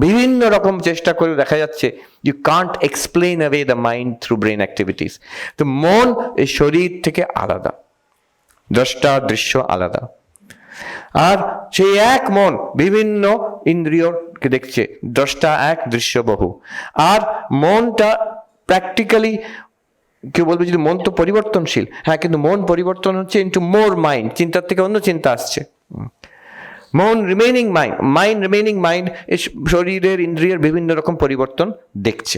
A: বিভিন্ন রকম চেষ্টা করে দেখা যাচ্ছে you can't explain away the mind through brain activities. তো মন এই শরীর থেকে আলাদা, দ্রষ্টা দৃশ্য আলাদা। আর সেই এক মন বিভিন্ন ইন্দ্রিয়কে দেখছে, দ্রষ্টা এক, দৃশ্য বহু। আর মনটা প্র্যাকটিক্যালি কেউ বলবে যদি মন তো পরিবর্তনশীল, হ্যাঁ, কিন্তু মন পরিবর্তন হচ্ছে ইন্টু মোর মাইন্ড, চিন্তার থেকে অন্য চিন্তা আসছে। মন রিমেইনিং মাইন্ড, রিমেইনিং মাইন্ড, শরীরের ইন্দ্রিয়ের বিভিন্ন রকম পরিবর্তন দেখছে।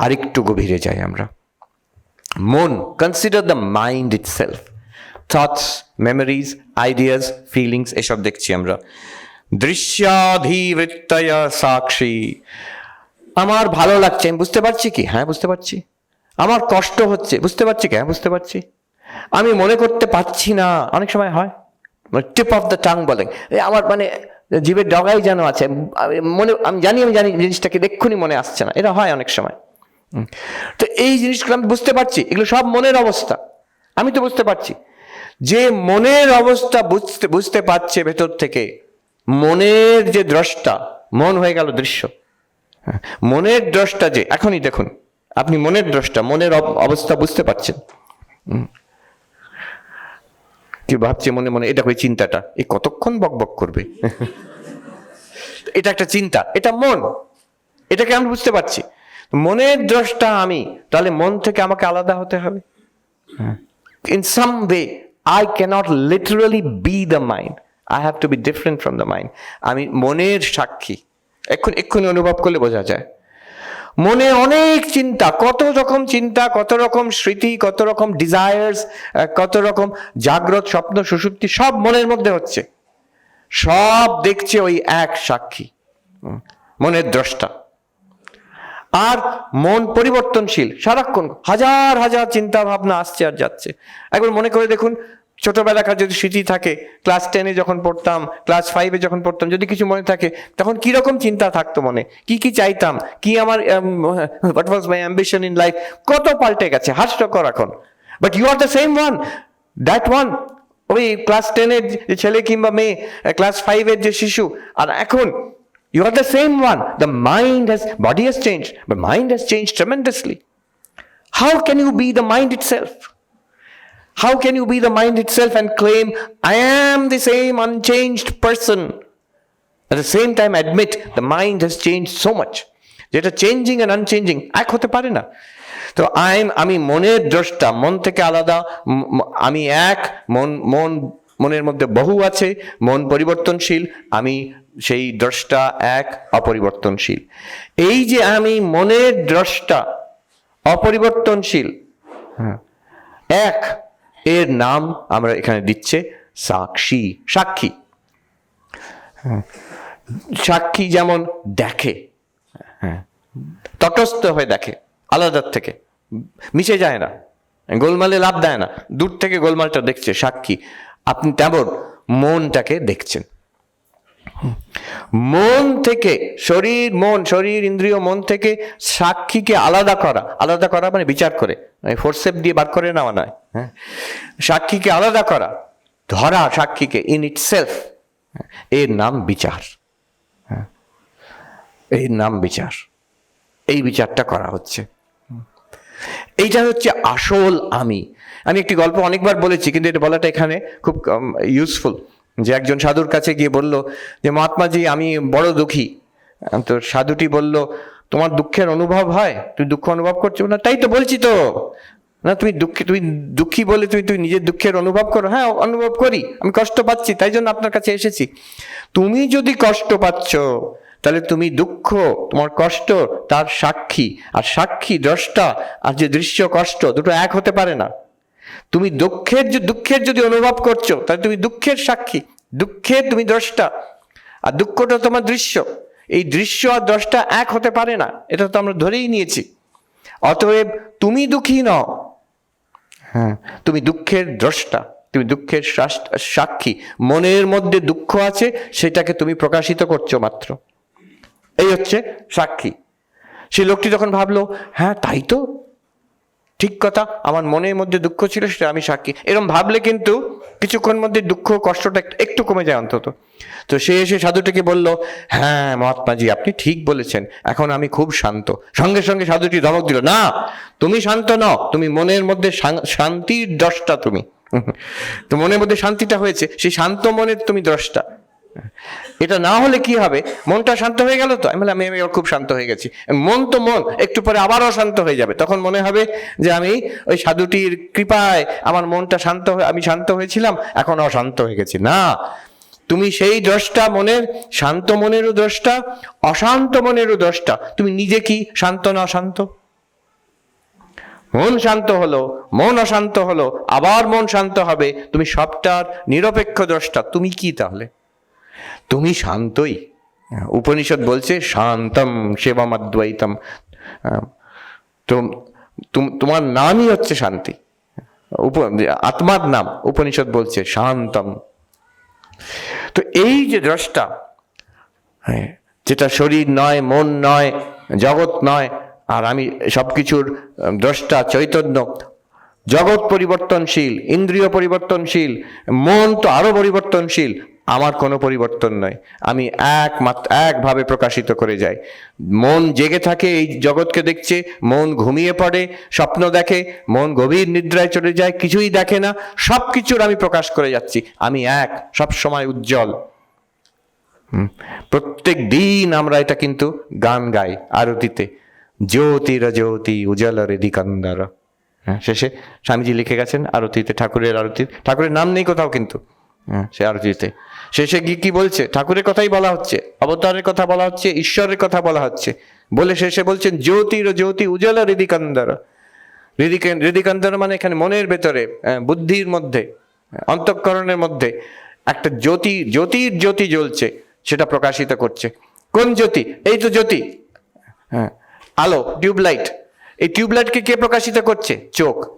A: আরেকটু গভীরে যাই আমরা। মন, consider the mind itself, thoughts, memories, ideas, feelings, এসব দেখছি আমরা। দৃশ্যাধিবৃত্তয় সাক্ষী। আমার ভালো লাগছে, আমি বুঝতে পারছি কি? হ্যাঁ, বুঝতে পারছি। আমার কষ্ট হচ্ছে, বুঝতে পারছি কি? হ্যাঁ, বুঝতে পারছি। আমি মনে করতে পারছি না, অনেক সময় হয়, টিপ অফ দ্য টাং বলে, আমার মানে জিভের ডগাই যেন আছে, আমি জানি জিনিসটাকে এক্ষুনি মনে আসছে না, এটা হয় অনেক সময়। তো এই জিনিসগুলো আমি বুঝতে পারছি, এগুলো সব মনের অবস্থা। আমি তো বুঝতে পারছি যে মনের অবস্থা বুঝতে পারছে ভেতর থেকে। মনের যে দ্রষ্টা, মন হয়ে গেল দৃশ্য। মনের দ্রষ্টা যে, এখনই দেখুন আপনি মনের দ্রষ্টা, মনের অবস্থা বুঝতে পারছেন। কি ভাবছে মনে মনে, এটা ওই চিন্তাটা, এই কতক্ষণ বকবক করবে, এটা একটা চিন্তা, এটা মন, এটাকে আমি বুঝতে পারছি। মনের দ্রষ্টা আমি, তাহলে মন থেকে আমাকে আলাদা হতে হবে। In some way I cannot literally be the mind, I have to be different from the mind. আমি মনের সাক্ষী, এক্ষুনি অনুভব করলে বোঝা যায়। মনে অনেক চিন্তা, কত রকম চিন্তা, কত রকম স্মৃতি, কত রকম ডিজায়ার্স, কত রকম জাগ্রত, স্বপ্ন, সুষুপ্তি, সব মনের মধ্যে হচ্ছে। সব দেখছে ওই এক সাক্ষী, মনের দ্রষ্টা। আর মন পরিবর্তনশীল, সারাক্ষণ হাজার হাজার চিন্তা ভাবনা আসছে আর যাচ্ছে। একবার মনে করে দেখুন, ছোটবেলাকার যদি স্মৃতি থাকে, ক্লাস 10-এ যখন পড়তাম, ক্লাস 5-এ যখন পড়তাম, যদি কিছু মনে থাকে, তখন কিরকম চিন্তা থাকতো মনে, কি চাইতাম, কি আমার what was my ambition in life, কত পাল্টে গেছে, হাস্যকর এখন। But you are the same one, that one, ওই ক্লাস 10-এর যে ছেলে কিংবা মেয়ে, ক্লাস 5-এর যে শিশু, আর এখন you are the same one. The body has changed, but mind has changed tremendously. How can you be the mind itself? How can you be the mind itself and claim, I am the same unchanged person? At the same time admit the mind has changed so much. যেটা changing and unchanging এক হতে পারে না। তো আমি মনের দ্রষ্টা, মন থেকে আলাদা, আমি এক, মনের মধ্যে বহু আছে, মন পরিবর্তনশীল, আমি সেই দ্রষ্টা এক, অপরিবর্তনশীল। এই যে আমি মনের দ্রষ্টা, অপরিবর্তনশীল, এক, এর নাম আমরা এখানে দিচ্ছে সাক্ষী। সাক্ষী যেমন দেখে, তটস্থ হয়ে দেখে, আলাদার থেকে মিশে যায় না, গোলমালে লাভ দেয় না, দূর থেকে গোলমালটা দেখছে সাক্ষী। আপনি তেমন মনটাকে দেখছেন। মন থেকে শরীর ইন্দ্রিয়, মন থেকে সাক্ষীকে আলাদা করা মানে বিচার করে, ফোরসেপ দিয়ে বার করে নেওয়া নয়। হ্যাঁ, সাক্ষীকে আলাদা করা, ধরা সাক্ষীকে ইন ইটসেলফ, এর নাম বিচার। এর নাম বিচার, এই বিচারটা করা হচ্ছে। এইটা হচ্ছে আসল আমি একটি গল্প অনেকবার বলেছি, কিন্তু এটা বলাটা এখানে খুব ইউজফুল। যে একজন সাধুর কাছে গিয়ে বলল যে, মহাত্মাজি আমি বড় দুঃখী। তো সাধুটি বলল, তোমার দুঃখের অনুভব হয়? তুমি দুঃখ অনুভব করছো না? তাই তো বলছি তো। না, তুমি দুঃখী বলে তুমি নিজের দুঃখের অনুভব করো? হ্যাঁ, অনুভব করি, আমি কষ্ট পাচ্ছি, তাই জন্য আপনার কাছে এসেছি। তুমি যদি কষ্ট পাচ্ছ, তাহলে তুমি দুঃখ, তোমার কষ্ট তার সাক্ষী, আর সাক্ষী দ্রষ্টা, আর যে দৃশ্য কষ্ট দুটো এক হতে পারে না। তুমি দুঃখের যদি অনুভব করছো, তাহলে তুমি দুঃখের সাক্ষী, দুঃখের তুমি দ্রষ্টা, আর দুঃখটা তোমার দৃশ্য। এই দৃশ্য আর দ্রষ্টা এক হতে পারে না, এটা তো আমরা ধরেই নিয়েছি। অতএব তুমি দুঃখী নও, হ্যাঁ, তুমি দুঃখের দ্রষ্টা, তুমি দুঃখের সাক্ষী। মনের মধ্যে দুঃখ আছে, সেটাকে তুমি প্রকাশিত করছো মাত্র, এই হচ্ছে সাক্ষী। সেই লোকটি তখন ভাবলো, হ্যাঁ তাই তো, ঠিক কথা, আমার মনের মধ্যে দুঃখ ছিল, সেটা আমি সাক্ষী। এরকম ভাবলে কিন্তু কিছুক্ষণ মধ্যে দুঃখ কষ্টটা একটু কমে যায় অন্তত। তো সে এসে সাধুটিকে বলল, হ্যাঁ মহাত্মাজি, আপনি ঠিক বলেছেন, এখন আমি খুব শান্ত। সঙ্গে সঙ্গে সাধুটি ধমক দিল, না, তুমি শান্ত নও, তুমি মনের মধ্যে শান্তির দ্রষ্টা। তুমি তো মনের মধ্যে শান্তিটা হয়েছে, সেই শান্ত মনের তুমি দ্রষ্টা। এটা না হলে কি হবে, মনটা শান্ত হয়ে গেল তো, আমি খুব শান্ত হয়ে গেছি। মন তো মন, একটু পরে আবার অশান্ত হয়ে যাবে, তখন মনে হবে যে আমি ওই সাধুটির কৃপায় আমার মনটা শান্ত হয়ে, আমি শান্ত হয়েছিলাম, এখন অশান্ত হয়ে গেছি। না, তুমি সেই দ্রষ্টা, মনের শান্ত মনেরও দ্রষ্টা, অশান্ত মনেরও দ্রষ্টা। তুমি নিজে কি শান্ত না অশান্ত? মন শান্ত হলো, মন অশান্ত হলো, আবার মন শান্ত হবে, তুমি সবটার নিরপেক্ষ দ্রষ্টা। তুমি কি তাহলে? তুমি শান্তই। উপনিষদ বলছে শান্তম সেবমদ্বৈতম। তো তোমার নামই হচ্ছে শান্তি, আত্মার নাম উপনিষদ বলছে শান্তম। তো এই যে দ্রষ্টা, যেটা শরীর নয়, মন নয়, জগৎ নয়, আর আমি সবকিছুর দ্রষ্টা চৈতন্য। জগৎ পরিবর্তনশীল, ইন্দ্রিয় পরিবর্তনশীল, মন তো আরো পরিবর্তনশীল। আমার কোনো পরিবর্তন নয়, আমি একভাবে প্রকাশিত করে যাই। মন জেগে থাকে, এই জগৎকে দেখছে, মন ঘুমিয়ে পড়ে, স্বপ্ন দেখে, মন গভীর নিদ্রায় চলে যায়, কিছুই দেখে না, সব কিছুর আমি প্রকাশ করে যাচ্ছি। আমি এক, সব সময় উজ্জ্বল। প্রত্যেক দিন আমরা এটা কিন্তু গান গাই আরতিতে, জ্যোতির জ্যোতি উজ্জ্বল হৃদিকান্দর। শেষে স্বামীজি লিখে গেছেন আরতিতে, ঠাকুরের আরতি, ঠাকুরের নাম নেই কোথাও কিন্তু সে আরতিতে। শেষে কি বলছে, ঠাকুরের কথাই বলা হচ্ছে, অবতারের কথা বলা হচ্ছে, ঈশ্বরের কথা বলা হচ্ছে, বলে শেষে বলছেন জ্যোতির জ্যোতি উজ্জ্বল হৃদিকান্দর। হৃদিকান্দর মানে এখানে মনের ভেতরে, বুদ্ধির মধ্যে, অন্তঃকরণের মধ্যে একটা জ্যোতির জ্যোতি জ্বলছে, সেটা প্রকাশিত করছে। কোন জ্যোতি? এই তো জ্যোতি, হ্যাঁ, আলো, টিউবলাইট। এই টিউবলাইটকে কে প্রকাশিত করছে?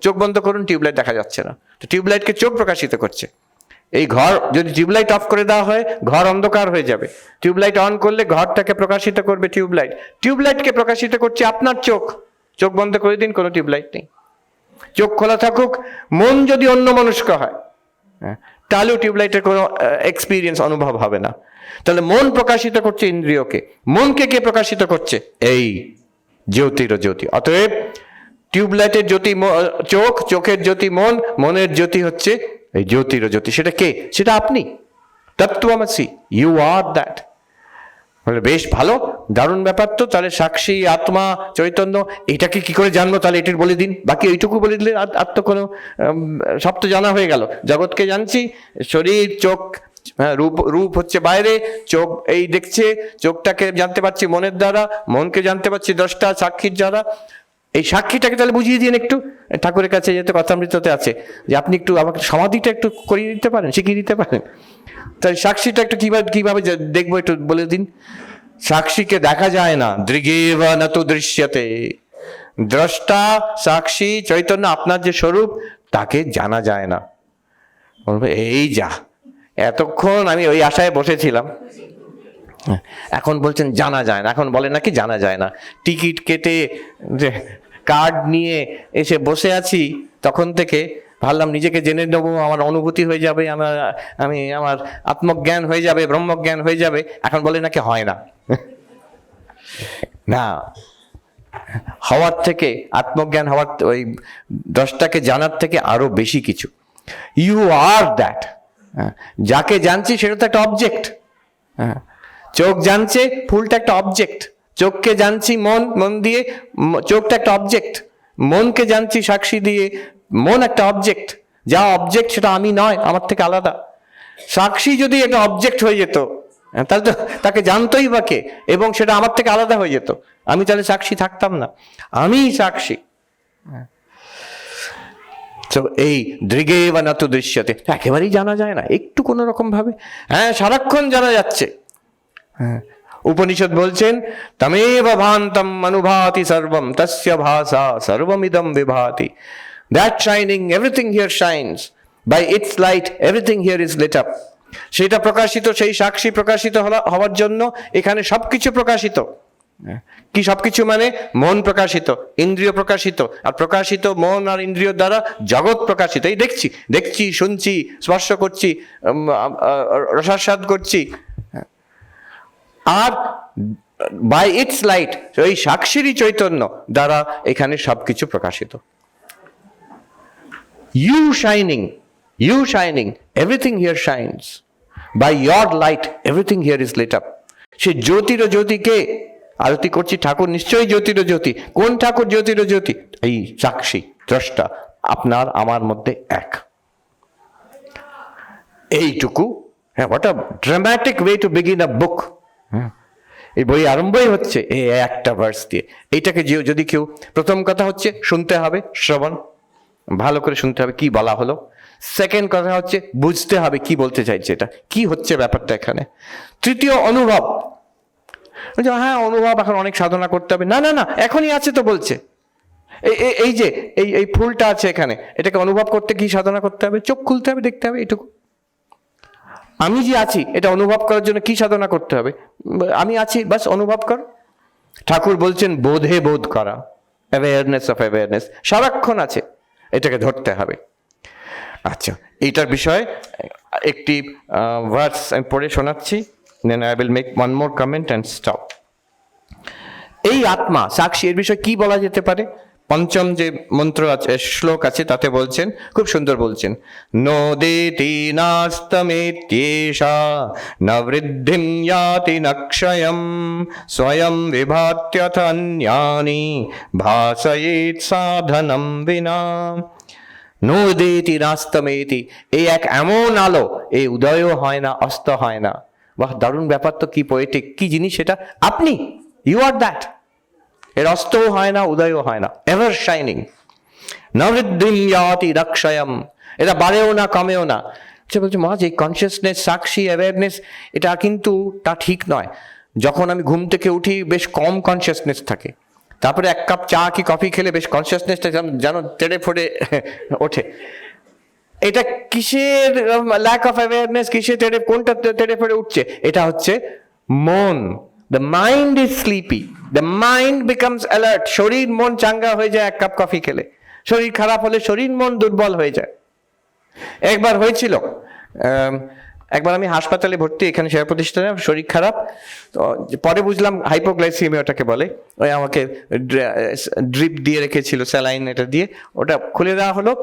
A: চোখ বন্ধ করুন, টিউবলাইট দেখা যাচ্ছে না। তো টিউবলাইটকে চোখ প্রকাশিত করছে। এই ঘর যদি টিউবলাইট অফ করে দেওয়া হয়, ঘর অন্ধকার হয়ে যাবে। টিউবলাইট অন করলে ঘরটাকে প্রকাশিত করবে টিউবলাইটকে প্রকাশিত করছে আপনার চোখ বন্ধ করে দিন, কোনো টিউবলাইট নেই। চোখ খোলা থাকুক, মন যদি অন্য মনস্ক হয়, তাহলেও টিউবলাইটের কোনো এক্সপিরিয়েন্স, অনুভব হবে না। তাহলে মন প্রকাশিত করছে ইন্দ্রিয়কে, মনকে কে প্রকাশিত করছে? এই জ্যোতির জ্যোতি। অতএব টিউবলাইটের জ্যোতি চোখের জ্যোতি মন, মনের জ্যোতি হচ্ছে এই জ্যোতির জ্যোতি। সেটা কে? সেটা আপনি, তত্ত্বমসি, ইউ আর দ্যাট। বলে বেশ ভালো, দারুণ ব্যাপার তো। তাহলে সাক্ষী, আত্মা, চৈতন্য, এটাকে কি করে জানবো? তাহলে এটির বলে দিন, বাকি ওইটুকু বলে দিলে আর তো কোনো, সব তো জানা হয়ে গেল। জগৎকে জানছি, শরীর, চোখ, রূপ হচ্ছে বাইরে, চোখ এই দেখছে, চোখটাকে জানতে পারছি মনের দ্বারা, মনকে জানতে পারছি দ্রষ্টা সাক্ষীর দ্বারা। এই সাক্ষীটাকে তাহলে বুঝিয়ে দিন একটু। ঠাকুরের কাছে যেহেতু কথামৃততে আছে যে আপনি একটু আমাকে সমাধিটা একটু করিয়ে দিতে পারেন, শিখিয়ে দিতে পারেন। তাই সাক্ষীটা একটু কিভাবে দেখবো একটু বলে দিন। সাক্ষীকে দেখা যায় না, দৃগেব না তো দৃশ্যতে। দ্রষ্টা, সাক্ষী, চৈতন্য, আপনার যে স্বরূপ, তাকে জানা যায় না। বলবে এই যা, এতক্ষণ আমি ওই আশায় বসেছিলাম, এখন বলছেন জানা যায় না। এখন বলে নাকি জানা যায় না। টিকিট কেটে যে কার্ড নিয়ে এসে বসে আছি, তখন থেকে ভাবলাম নিজেকে জেনে নেবো, আমার অনুভূতি হয়ে যাবে, আমার আত্মজ্ঞান হয়ে যাবে, ব্রহ্মজ্ঞান হয়ে যাবে। এখন বলে নাকি হয় না। না, হওয়ার থেকে, আত্মজ্ঞান হওয়ার, ওই দশটাকে জানার থেকে আরো বেশি কিছু। You are that. যাকে জানছি সেটা তো একটা অবজেক্ট। চোখ জানছে, ফুলটা একটা অবজেক্ট, চোখকে জানছি মন দিয়ে, চোখটা একটা অবজেক্ট, মনকে জানছি সাক্ষী দিয়ে, মন একটা অবজেক্ট, যা অবজেক্ট সেটা আমি নয়, আমার থেকে আলাদা। সাক্ষী যদি একটা অবজেক্ট হয়ে যেত তাহলে তো তাকে জানতোই বা কে, এবং সেটা আমার থেকে আলাদা হয়ে যেত, আমি তাহলে সাক্ষী থাকতাম না, আমিই সাক্ষী। তো এই দৃগে বা নাতু দৃশ্যতে একেবারেই জানা যায় না, একটু কোনো রকম ভাবে, হ্যাঁ সারাক্ষণ জানা যাচ্ছে। হ্যাঁ, উপনিষদ বলছেন তমেব ভান্তম অনুভাতি সর্বম তস্য ভাসা সর্বমিদম বিভাতি। That shining everything here shines, by its light everything here is lit up. সেটা প্রকাশিত, সেই সাক্ষী প্রকাশিত হওয়ার জন্য এখানে সবকিছু প্রকাশিত। কি সবকিছু মানে? মন প্রকাশিত, ইন্দ্রিয় প্রকাশিত, আর প্রকাশিত মন আর ইন্দ্রিয় দ্বারা জগৎ প্রকাশিত। এই দেখছি শুনছি, স্পর্শ করছি, রসাস্বাদ করছি, আর বাই ইটস লাইট, ওই সাক্ষীরই চৈতন্য দ্বারা এখানে সবকিছু প্রকাশিত। You shining, everything here shines, by your light everything here is lit up. সে জ্যোতির জ্যোতিকে আরতি করছি, ঠাকুর নিশ্চয়ই জ্যোতির জ্যোতি। কোন ঠাকুর জ্যোতির জ্যোতি? এই সাক্ষী, দ্রষ্টা, আপনার আমার মধ্যে এক। এইটুকু। হ্যাঁ, what a dramatic way to begin a book. এই বই আরম্ভই হচ্ছে এই একটা ভার্স দিয়ে। এইটাকে যদি কেউ, প্রথম কথা হচ্ছে শুনতে হবে, শ্রবণ, ভালো করে শুনতে হবে কি বলা হলো। সেকেন্ড কথা হচ্ছে বুঝতে হবে কি বলতে চাইছে, এটা কি হচ্ছে ব্যাপারটা এখানে। তৃতীয় অনুভব। হ্যাঁ অনুভব এখন অনেক সাধনা করতে হবে, না না না, এখনই আছে তো বলছে। এই যে এই ফুলটা আছে এখানে, এটাকে অনুভব করতে কি সাধনা করতে হবে? চোখ খুলতে হবে, দেখতে হবে, এটুকু। আমি যে আছি এটা অনুভব করার জন্য কি সাধনা করতে হবে? আমি আছি, বাস অনুভব কর। ঠাকুর বলছেন বোধে বোধ করা, অ্যাওয়ারনেস অফ অ্যাওয়ারনেস সারাক্ষণ আছে, এটাকে ধরতে হবে। আচ্ছা, এইটার বিষয়ে একটি ভার্স আমি পড়ে শোনাচ্ছি, then I will make one more comment and stop. এই আত্মা সাক্ষী, এর বিষয়ে কি বলা যেতে পারে? পঞ্চম যে মন্ত্র আছে, শ্লোক আছে, তাতে বলছেন, খুব সুন্দর বলছেন, নোদেতি নাস্তমেত্যেষা ন বৃদ্ধিম ইয়াতি ন ক্ষয়ম স্বয়ং বিভাত্যথ অন্যানি ভাসয়েৎ সাধনম বিনা। নোদেতি নাস্তমেতি, এই এক এমন আলো, এই উদয়ও হয় না, অস্ত হয় না। বাহ, দারুণ ব্যাপার তো, কি পোয়েটিক, কি জিনিস সেটা। আপনি, ইউ আর দ্যাট। এর অস্তও হয় না, উদয়ও হয় না, এভার শাইনিং। নবৃদ্ধিম ইয়াতি রক্ষয়ম, এটা বাড়েও না, কমেও না। সে বলছে মহারাজ, এই কনসিয়াসনেস, সাক্ষী, অ্যাওয়ারনেস, এটা কিন্তু তা ঠিক নয়। যখন আমি ঘুম থেকে উঠি বেশ কম কনসিয়াসনেস থাকে, তারপরে এক কাপ চা কি কফি খেলে বেশ কনসিয়াসনেসটা যেন তেড়ে ফোড়ে ওঠে। এটা কিসের ল্যাক অফ অ্যাওয়ারনেস, কিসের কোনটা তেড়ে ফোড়ে উঠছে? এটা হচ্ছে মন। The mind is sleepy, the mind becomes alert. শরীর মন চাঙ্গা হয়ে যায় এক কাপ কফি খেলে, শরীর খারাপ হলে শরীর মন দুর্বল হয়ে যায়। একবার হয়েছিল, একবার আমি হাসপাতালে ভর্তি, এখানে সেবা প্রতিষ্ঠানে, শরীর খারাপ। তো পরে বুঝলাম হাইপোগ্লাইসিমিয়া ওটাকে বলে। ওই আমাকে ড্রিপ দিয়ে রেখেছিল, স্যালাইন এটা দিয়ে, ওটা খুলে দেওয়া হলো।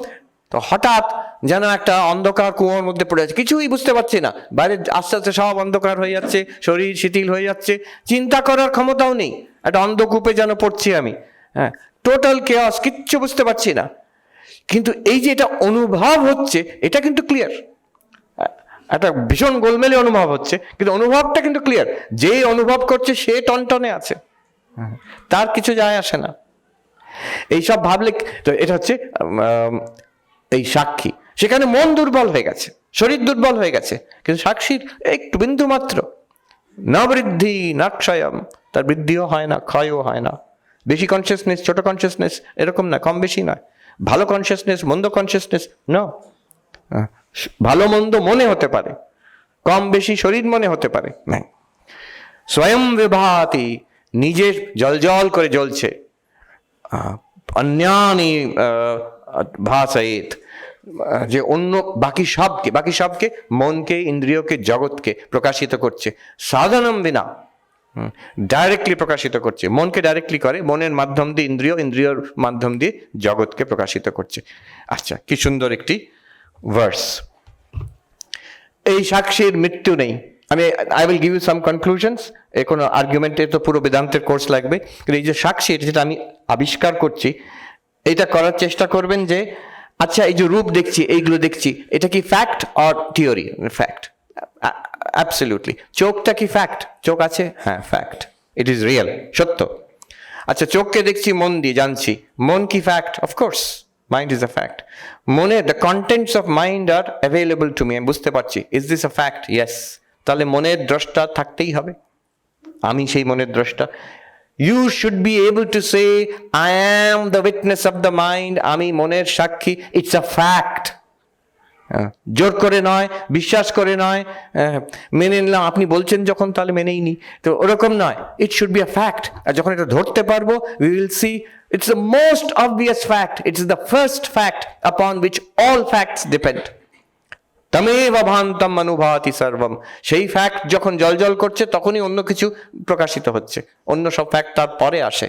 A: তো হঠাৎ যেন একটা অন্ধকার কুয়োর মধ্যে পড়ে যাচ্ছে, কিছুই বুঝতে পারছি না, বাইরে আস্তে আস্তে সব অন্ধকার হয়ে যাচ্ছে, শরীর শিথিল হয়ে যাচ্ছে, চিন্তা করার ক্ষমতাও নেই, একটা অন্ধকূপে যেন পড়ছি আমি। হ্যাঁ, টোটাল কেয়াস, কিচ্ছু বুঝতে পারছি না। কিন্তু এই যে এটা অনুভব হচ্ছে, এটা কিন্তু ক্লিয়ার। একটা ভীষণ গোলমেলে অনুভব হচ্ছে, কিন্তু অনুভবটা কিন্তু ক্লিয়ার। যে অনুভব করছে সে টনটনে আছে, তার কিছু যায় আসে না। এইসব ভাবলে তো এটা হচ্ছে এই সাক্ষী। সেখানে মন দুর্বল হয়ে গেছে, শরীর দুর্বল হয়ে গেছে, কিন্তু সাক্ষীর একটু বিন্দু মাত্র, না বৃদ্ধি না ক্ষয়ম, তার বৃদ্ধিও হয় না, ক্ষয়ও হয় না। বেশি কনসিয়াসনেস, ছোট কনসিয়াসনেস এরকম না, কম বেশি নয়। ভালো কনসিয়াসনেস, মন্দ কনসিয়াসনেস না। ভালো মন্দ মনে হতে পারে, কম বেশি শরীর মনে হতে পারে না। স্বয়ং বিভাতি, নিজে জল করে জ্বলছে। অন্যানি ভাসয়েত, যে অন্য বাকি সবকে মনকে, ইন্দ্রিয়কে, জগৎকে প্রকাশিত করছে। সাধনম বিনা, ডাইরেক্টলি প্রকাশিত করছে। মনকে ডাইরেক্টলি করে, মনের মাধ্যম দিয়ে ইন্দ্রিয়র মাধ্যম দিয়ে জগৎকে প্রকাশিত করছে। আচ্ছা, কি সুন্দর একটি ভার্স। এই সাক্ষীর মৃত্যু নেই। I will give you some conclusions. এর কোনো আর্গুমেন্টে তো পুরো বেদান্তের কোর্স লাগবে, কিন্তু এই যে সাক্ষী, এটা যেটা আমি আবিষ্কার করছি, এটা করার চেষ্টা করবেন যে আচ্ছা এই যে রূপ দেখছি, এইগুলো দেখছি, এটা কি fact or theory? Fact, absolutely. চোখটা কি ফ্যাক্ট? চোখ আছে, হ্যাঁ ফ্যাক্ট, ইট ইজ রিয়েল, সত্য। আচ্ছা চোখকে দেখছি, মন দিয়ে জানছি, মন কি fact? Of course mind is a fact. মনে the contents of mind are available to me, আমি বুঝতে পারছি, is this a fact? Yes. তাহলে মনের দ্রষ্টা থাকতেই হবে, আমি সেই মনের দ্রষ্টা। You should be able to say I am the witness of the mind, আমি মনের সাক্ষী, ইটস আ ফ্যাক্ট। জোর করে নয়, বিশ্বাস করে নয়, মেনে নিলাম আপনি বলছেন যখন তাহলে মেনেই নি, তো ওরকম নয়, it should be a fact. আর যখন এটা ধরতে পারবো, we will see it's the most obvious fact, it's the first fact upon which all facts depend. তমেব ভান্তম অনুভাতি সর্বম, সেই ফ্যাক্ট যখন জল করছে তখনই অন্য কিছু প্রকাশিত হচ্ছে, অন্য সব ফ্যাক্ট তার পরে আসে।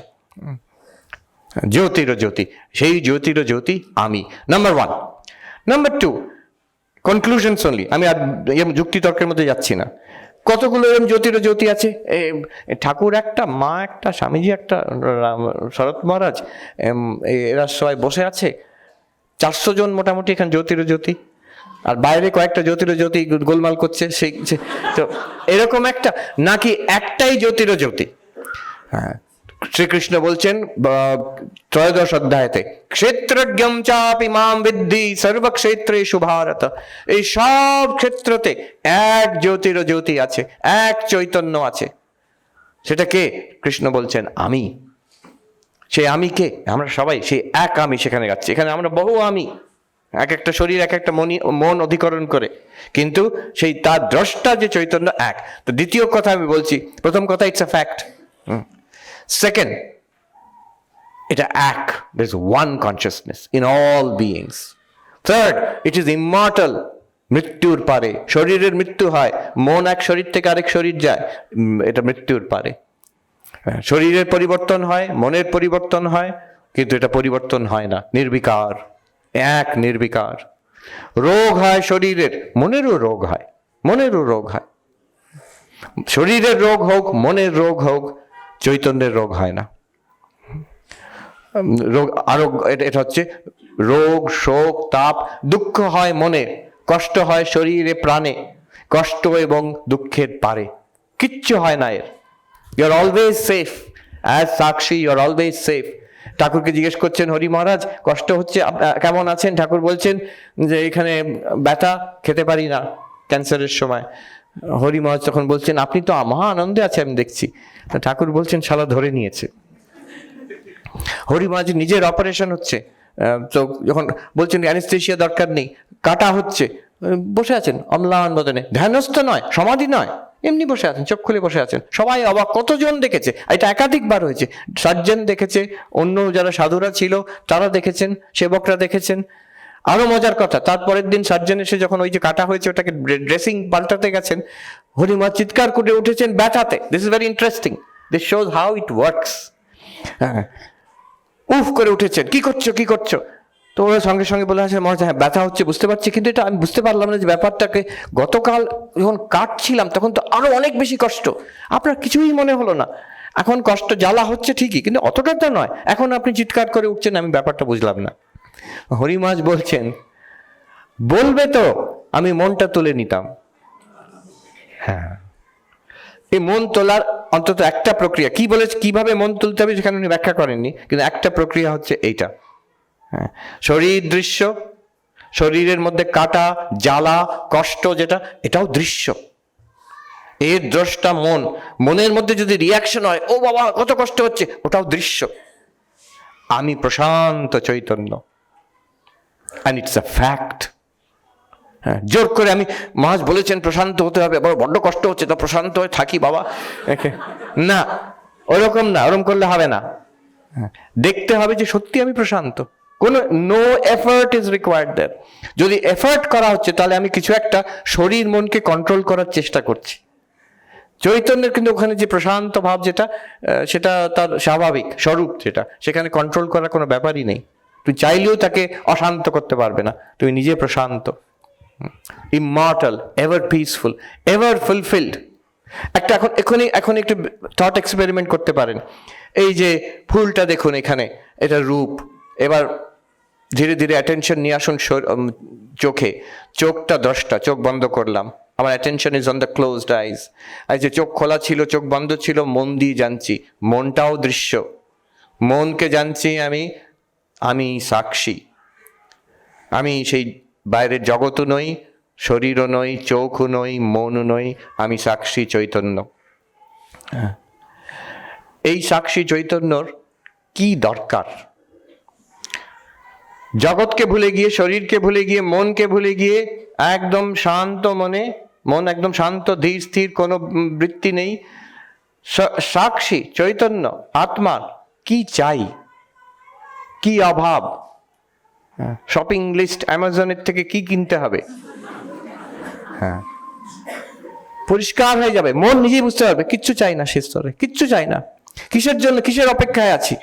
A: জ্যোতির জ্যোতি, সেই জ্যোতির জ্যোতি আমি, নাম্বার 1। নাম্বার 2, কনক্লুশনস অনলি, আমি আর যুক্তি তর্কের মধ্যে যাচ্ছি না। কতগুলো এরকম জ্যোতির জ্যোতি আছে, ঠাকুর একটা, মা একটা, স্বামীজি একটা, শরৎ মহারাজ, এরা সবাই বসে আছে, 400 জন মোটামুটি এখানে জ্যোতির জ্যোতি, আর বাইরে কয়েকটা জ্যোতির জ্যোতি গোলমাল করছে, সেই তো এরকম একটা, নাকি একটাই জ্যোতির জ্যোতি? হ্যাঁ, শ্রীকৃষ্ণ বলছেন 13 অধ্যায়তে, ক্ষেত্রজ্ঞম চাপি মাম বিদ্ধি সর্বক্ষেত্রেষু ভারত, এই সব ক্ষেত্রতে এক জ্যোতির জ্যোতি আছে, এক চৈতন্য আছে। সেটা কে? কৃষ্ণ বলছেন আমি। সে আমি কে? আমরা সবাই সেই এক আমি সেখানে যাচ্ছি। এখানে আমরা বহু আমি, এক একটা শরীর, এক একটা মন অধিকরণ করে, কিন্তু সেই তার দ্রষ্টা যে চৈতন্য এক। তো দ্বিতীয় কথা আমি বলছি, প্রথম কথা ইটস আ ফ্যাক্ট, সেকেন্ড এটা এক, there is one consciousness in all beings. Third, it is immortal, মৃত্যুর পারে, শরীরের মৃত্যু হয়, মন এক শরীর থেকে আরেক শরীর যায়, এটা মৃত্যুর পারে। শরীরের পরিবর্তন হয়, মনের পরিবর্তন হয়, কিন্তু এটা পরিবর্তন হয় না, নির্বিকার, এক নির্বিকার। রোগ হয় শরীরের, মনেরও রোগ হয়, মনেরও রোগ হয়। শরীরের রোগ হোক, মনের রোগ হোক, চৈতন্যের রোগ হয় না। রোগ আরো, এটা হচ্ছে রোগ, শোক, তাপ, দুঃখ হয় মনে, কষ্ট হয় শরীরে প্রাণে, কষ্ট এবং দুঃখের পারে, কিচ্ছু হয় না এর। You are always safe as sakshi, you are always safe. ঠাকুরকে জিজ্ঞেস করছেন, হরি মহারাজ কষ্ট হচ্ছে, কেমন আছেন? ঠাকুর বলছেন যে এখানে ব্যথা, খেতে পারি না ক্যান্সারের সময়। হরি মহারাজ তখন বলছেন, আপনি তো মহা আনন্দে আছে আমি দেখছি। ঠাকুর বলছেন, শালা ধরে নিয়েছে। হরি মহারাজ নিজের অপারেশন হচ্ছে, তো যখন বলছেন অ্যানেস্থেশিয়া দরকার নেই, কাটা হচ্ছে, বসে আছেন অম্লান বদনে, ধ্যানস্থ নয়, সমাধি নয়, এমনি বসে আছেন, চোখ খুলে বসে আছেন। সবাই অবাক, কতজন দেখেছে, এটা একাধিকবার হয়েছে। সার্জন দেখেছে, অন্য যারা সাধুরা ছিল তারা দেখেছেন, সেবকরা দেখেছেন। আরো মজার কথা, তারপরের দিন সার্জন এসে যখন ওই যে কাটা হয়েছে ওটাকে ড্রেসিং পাল্টাতে গেছেন, হরি মহারাজ চিৎকার করে উঠেছেন ব্যথাতে। This is very interesting, this shows how it works. হ্যাঁ, উফ করে উঠেছেন, কি করছো কি করছো? তো ওরা সঙ্গে সঙ্গে বলে আছে, মনে হচ্ছে হ্যাঁ ব্যথা হচ্ছে, বুঝতে পারছি, কিন্তু এটা আমি বুঝতে পারলাম না যে ব্যাপারটাকে গতকাল যখন কাটছিলাম তখন তো আরো অনেক বেশি কষ্ট, আপনার কিছুই মনে হলো না। এখন কষ্ট জ্বালা হচ্ছে ঠিকই, কিন্তু অতটা তো নয়। এখন আপনি চিৎকার করে উঠছেন, আমি ব্যাপারটা বুঝলাম না। হরি মহারাজ বলছেন, বলবে তো আমি মনটা তুলে নিতাম। হ্যাঁ, এই মন তোলার অন্তত একটা প্রক্রিয়া, কি বলে কিভাবে মন তুলতে হবে সেখানে উনি ব্যাখ্যা করেননি, কিন্তু একটা প্রক্রিয়া হচ্ছে এইটা। হ্যাঁ, শরীর দৃশ্য, শরীরের মধ্যে কাটা, জ্বালা, কষ্ট যেটা, এটাও দৃশ্য। এর দ্রষ্টা মন। মনের মধ্যে যদি রিয়াকশন হয়, ও বাবা কত কষ্ট হচ্ছে, ওটাও দৃশ্য। আমি প্রশান্ত Chaitanya, and it's a fact. হ্যাঁ, জোর করে আমি, মহারাজ বলেছেন প্রশান্ত হতে হবে, বড্ড কষ্ট হচ্ছে তো প্রশান্ত হয়ে থাকি বাবা, না ওরকম না, ওরকম করলে হবে না। দেখতে হবে যে সত্যি আমি প্রশান্ত, কোনো নো এফার্ট ইজ রিকোয়ার্ড দেয়ার। যদি এফার্ট করা হচ্ছে তাহলে আমি কিছু একটা শরীর মনকে কন্ট্রোল করার চেষ্টা করছি। চৈতন্যের কিন্তু ওখানে যে প্রশান্ত ভাব যেটা, সেটা তার স্বাভাবিক স্বরূপ, যেটা সেখানে কন্ট্রোল করার কোনো ব্যাপারই নেই। তুই চাইলেও তাকে অশান্ত করতে পারবে না, তুমি নিজে প্রশান্ত, immortal, ever peaceful, ever fulfilled. একটা এখন একটু থট এক্সপেরিমেন্ট করতে পারেন। এই যে ফুলটা দেখুন এখানে, এটা রূপ। এবার ধীরে ধীরে অ্যাটেনশন নিয়ে আসুন চোখে। চোখটা 10টা, চোখ বন্ধ করলাম, আমার attention is on the closed eyes. আর যে চোখ খোলা ছিল, চোখ বন্ধ ছিল, মন দিয়ে জানছি, মনটাও দৃশ্য। মনকে জানছি আমি সাক্ষী। আমি সেই বাইরের জগৎও নই, শরীরও নই, চোখও নই, মনও নই, আমি সাক্ষী চৈতন্য। এই সাক্ষী চৈতন্যর কি দরকার? জগৎকে ভুলে গিয়ে, শরীরকে ভুলে গিয়ে, মনকে ভুলে গিয়ে একদম শান্ত মনে, মন একদম শান্ত, ধীর স্থির, কোনো বৃত্তি নেই, সাক্ষী চৈতন্য আত্মার কি চাই, কি অভাব? শপিং লিস্ট অ্যামাজনের থেকে কি কিনতে হবে? হ্যাঁ, পরিষ্কার হয়ে যাবে, মন নিজেই বুঝতে পারবে কিচ্ছু চাই না, শেষ স্তরে কিচ্ছু চাই না। কিসের জন্য, কিসের অপেক্ষায় আছি?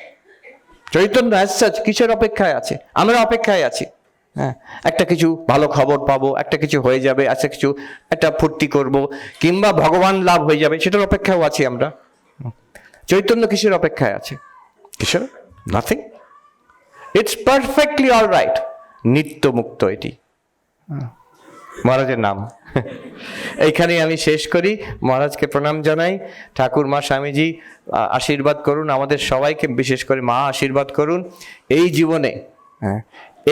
A: চৈতন্য অ্যাজ সাচ কিসের অপেক্ষায় আছে? আমরা অপেক্ষায় আছি। হ্যাঁ, একটা কিছু ভালো খবর পাবো, একটা কিছু হয়ে যাবে, আচ্ছা কিছু একটা ফুর্তি করব, কিংবা ভগবান লাভ হয়ে যাবে, সেটার অপেক্ষাও আছি আমরা। চৈতন্য কিসের অপেক্ষায় আছে? কিসের? Nothing. It's perfectly all right. নিত্য মুক্ত এটি মহারাজের নাম। এইখানেই আমি শেষ করি। মহারাজকে প্রণাম জানাই। ঠাকুর মা স্বামীজি আশীর্বাদ করুন আমাদের সবাইকে, বিশেষ করে মা আশীর্বাদ করুন এই জীবনে।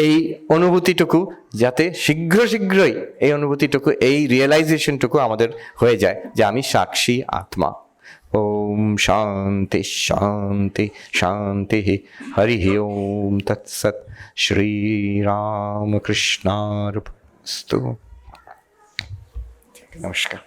A: এই অনুভূতিটুকু যাতে শীঘ্রই এই অনুভূতিটুকু, এই রিয়েলাইজেশনটুকু আমাদের হয়ে যায় যে আমি সাক্ষী আত্মা। ওম শান্তি শান্তি শান্তি। হরি ওম তৎসৎ। শ্রীরামকৃষ্ণার্পণমস্তু। নমস্কার।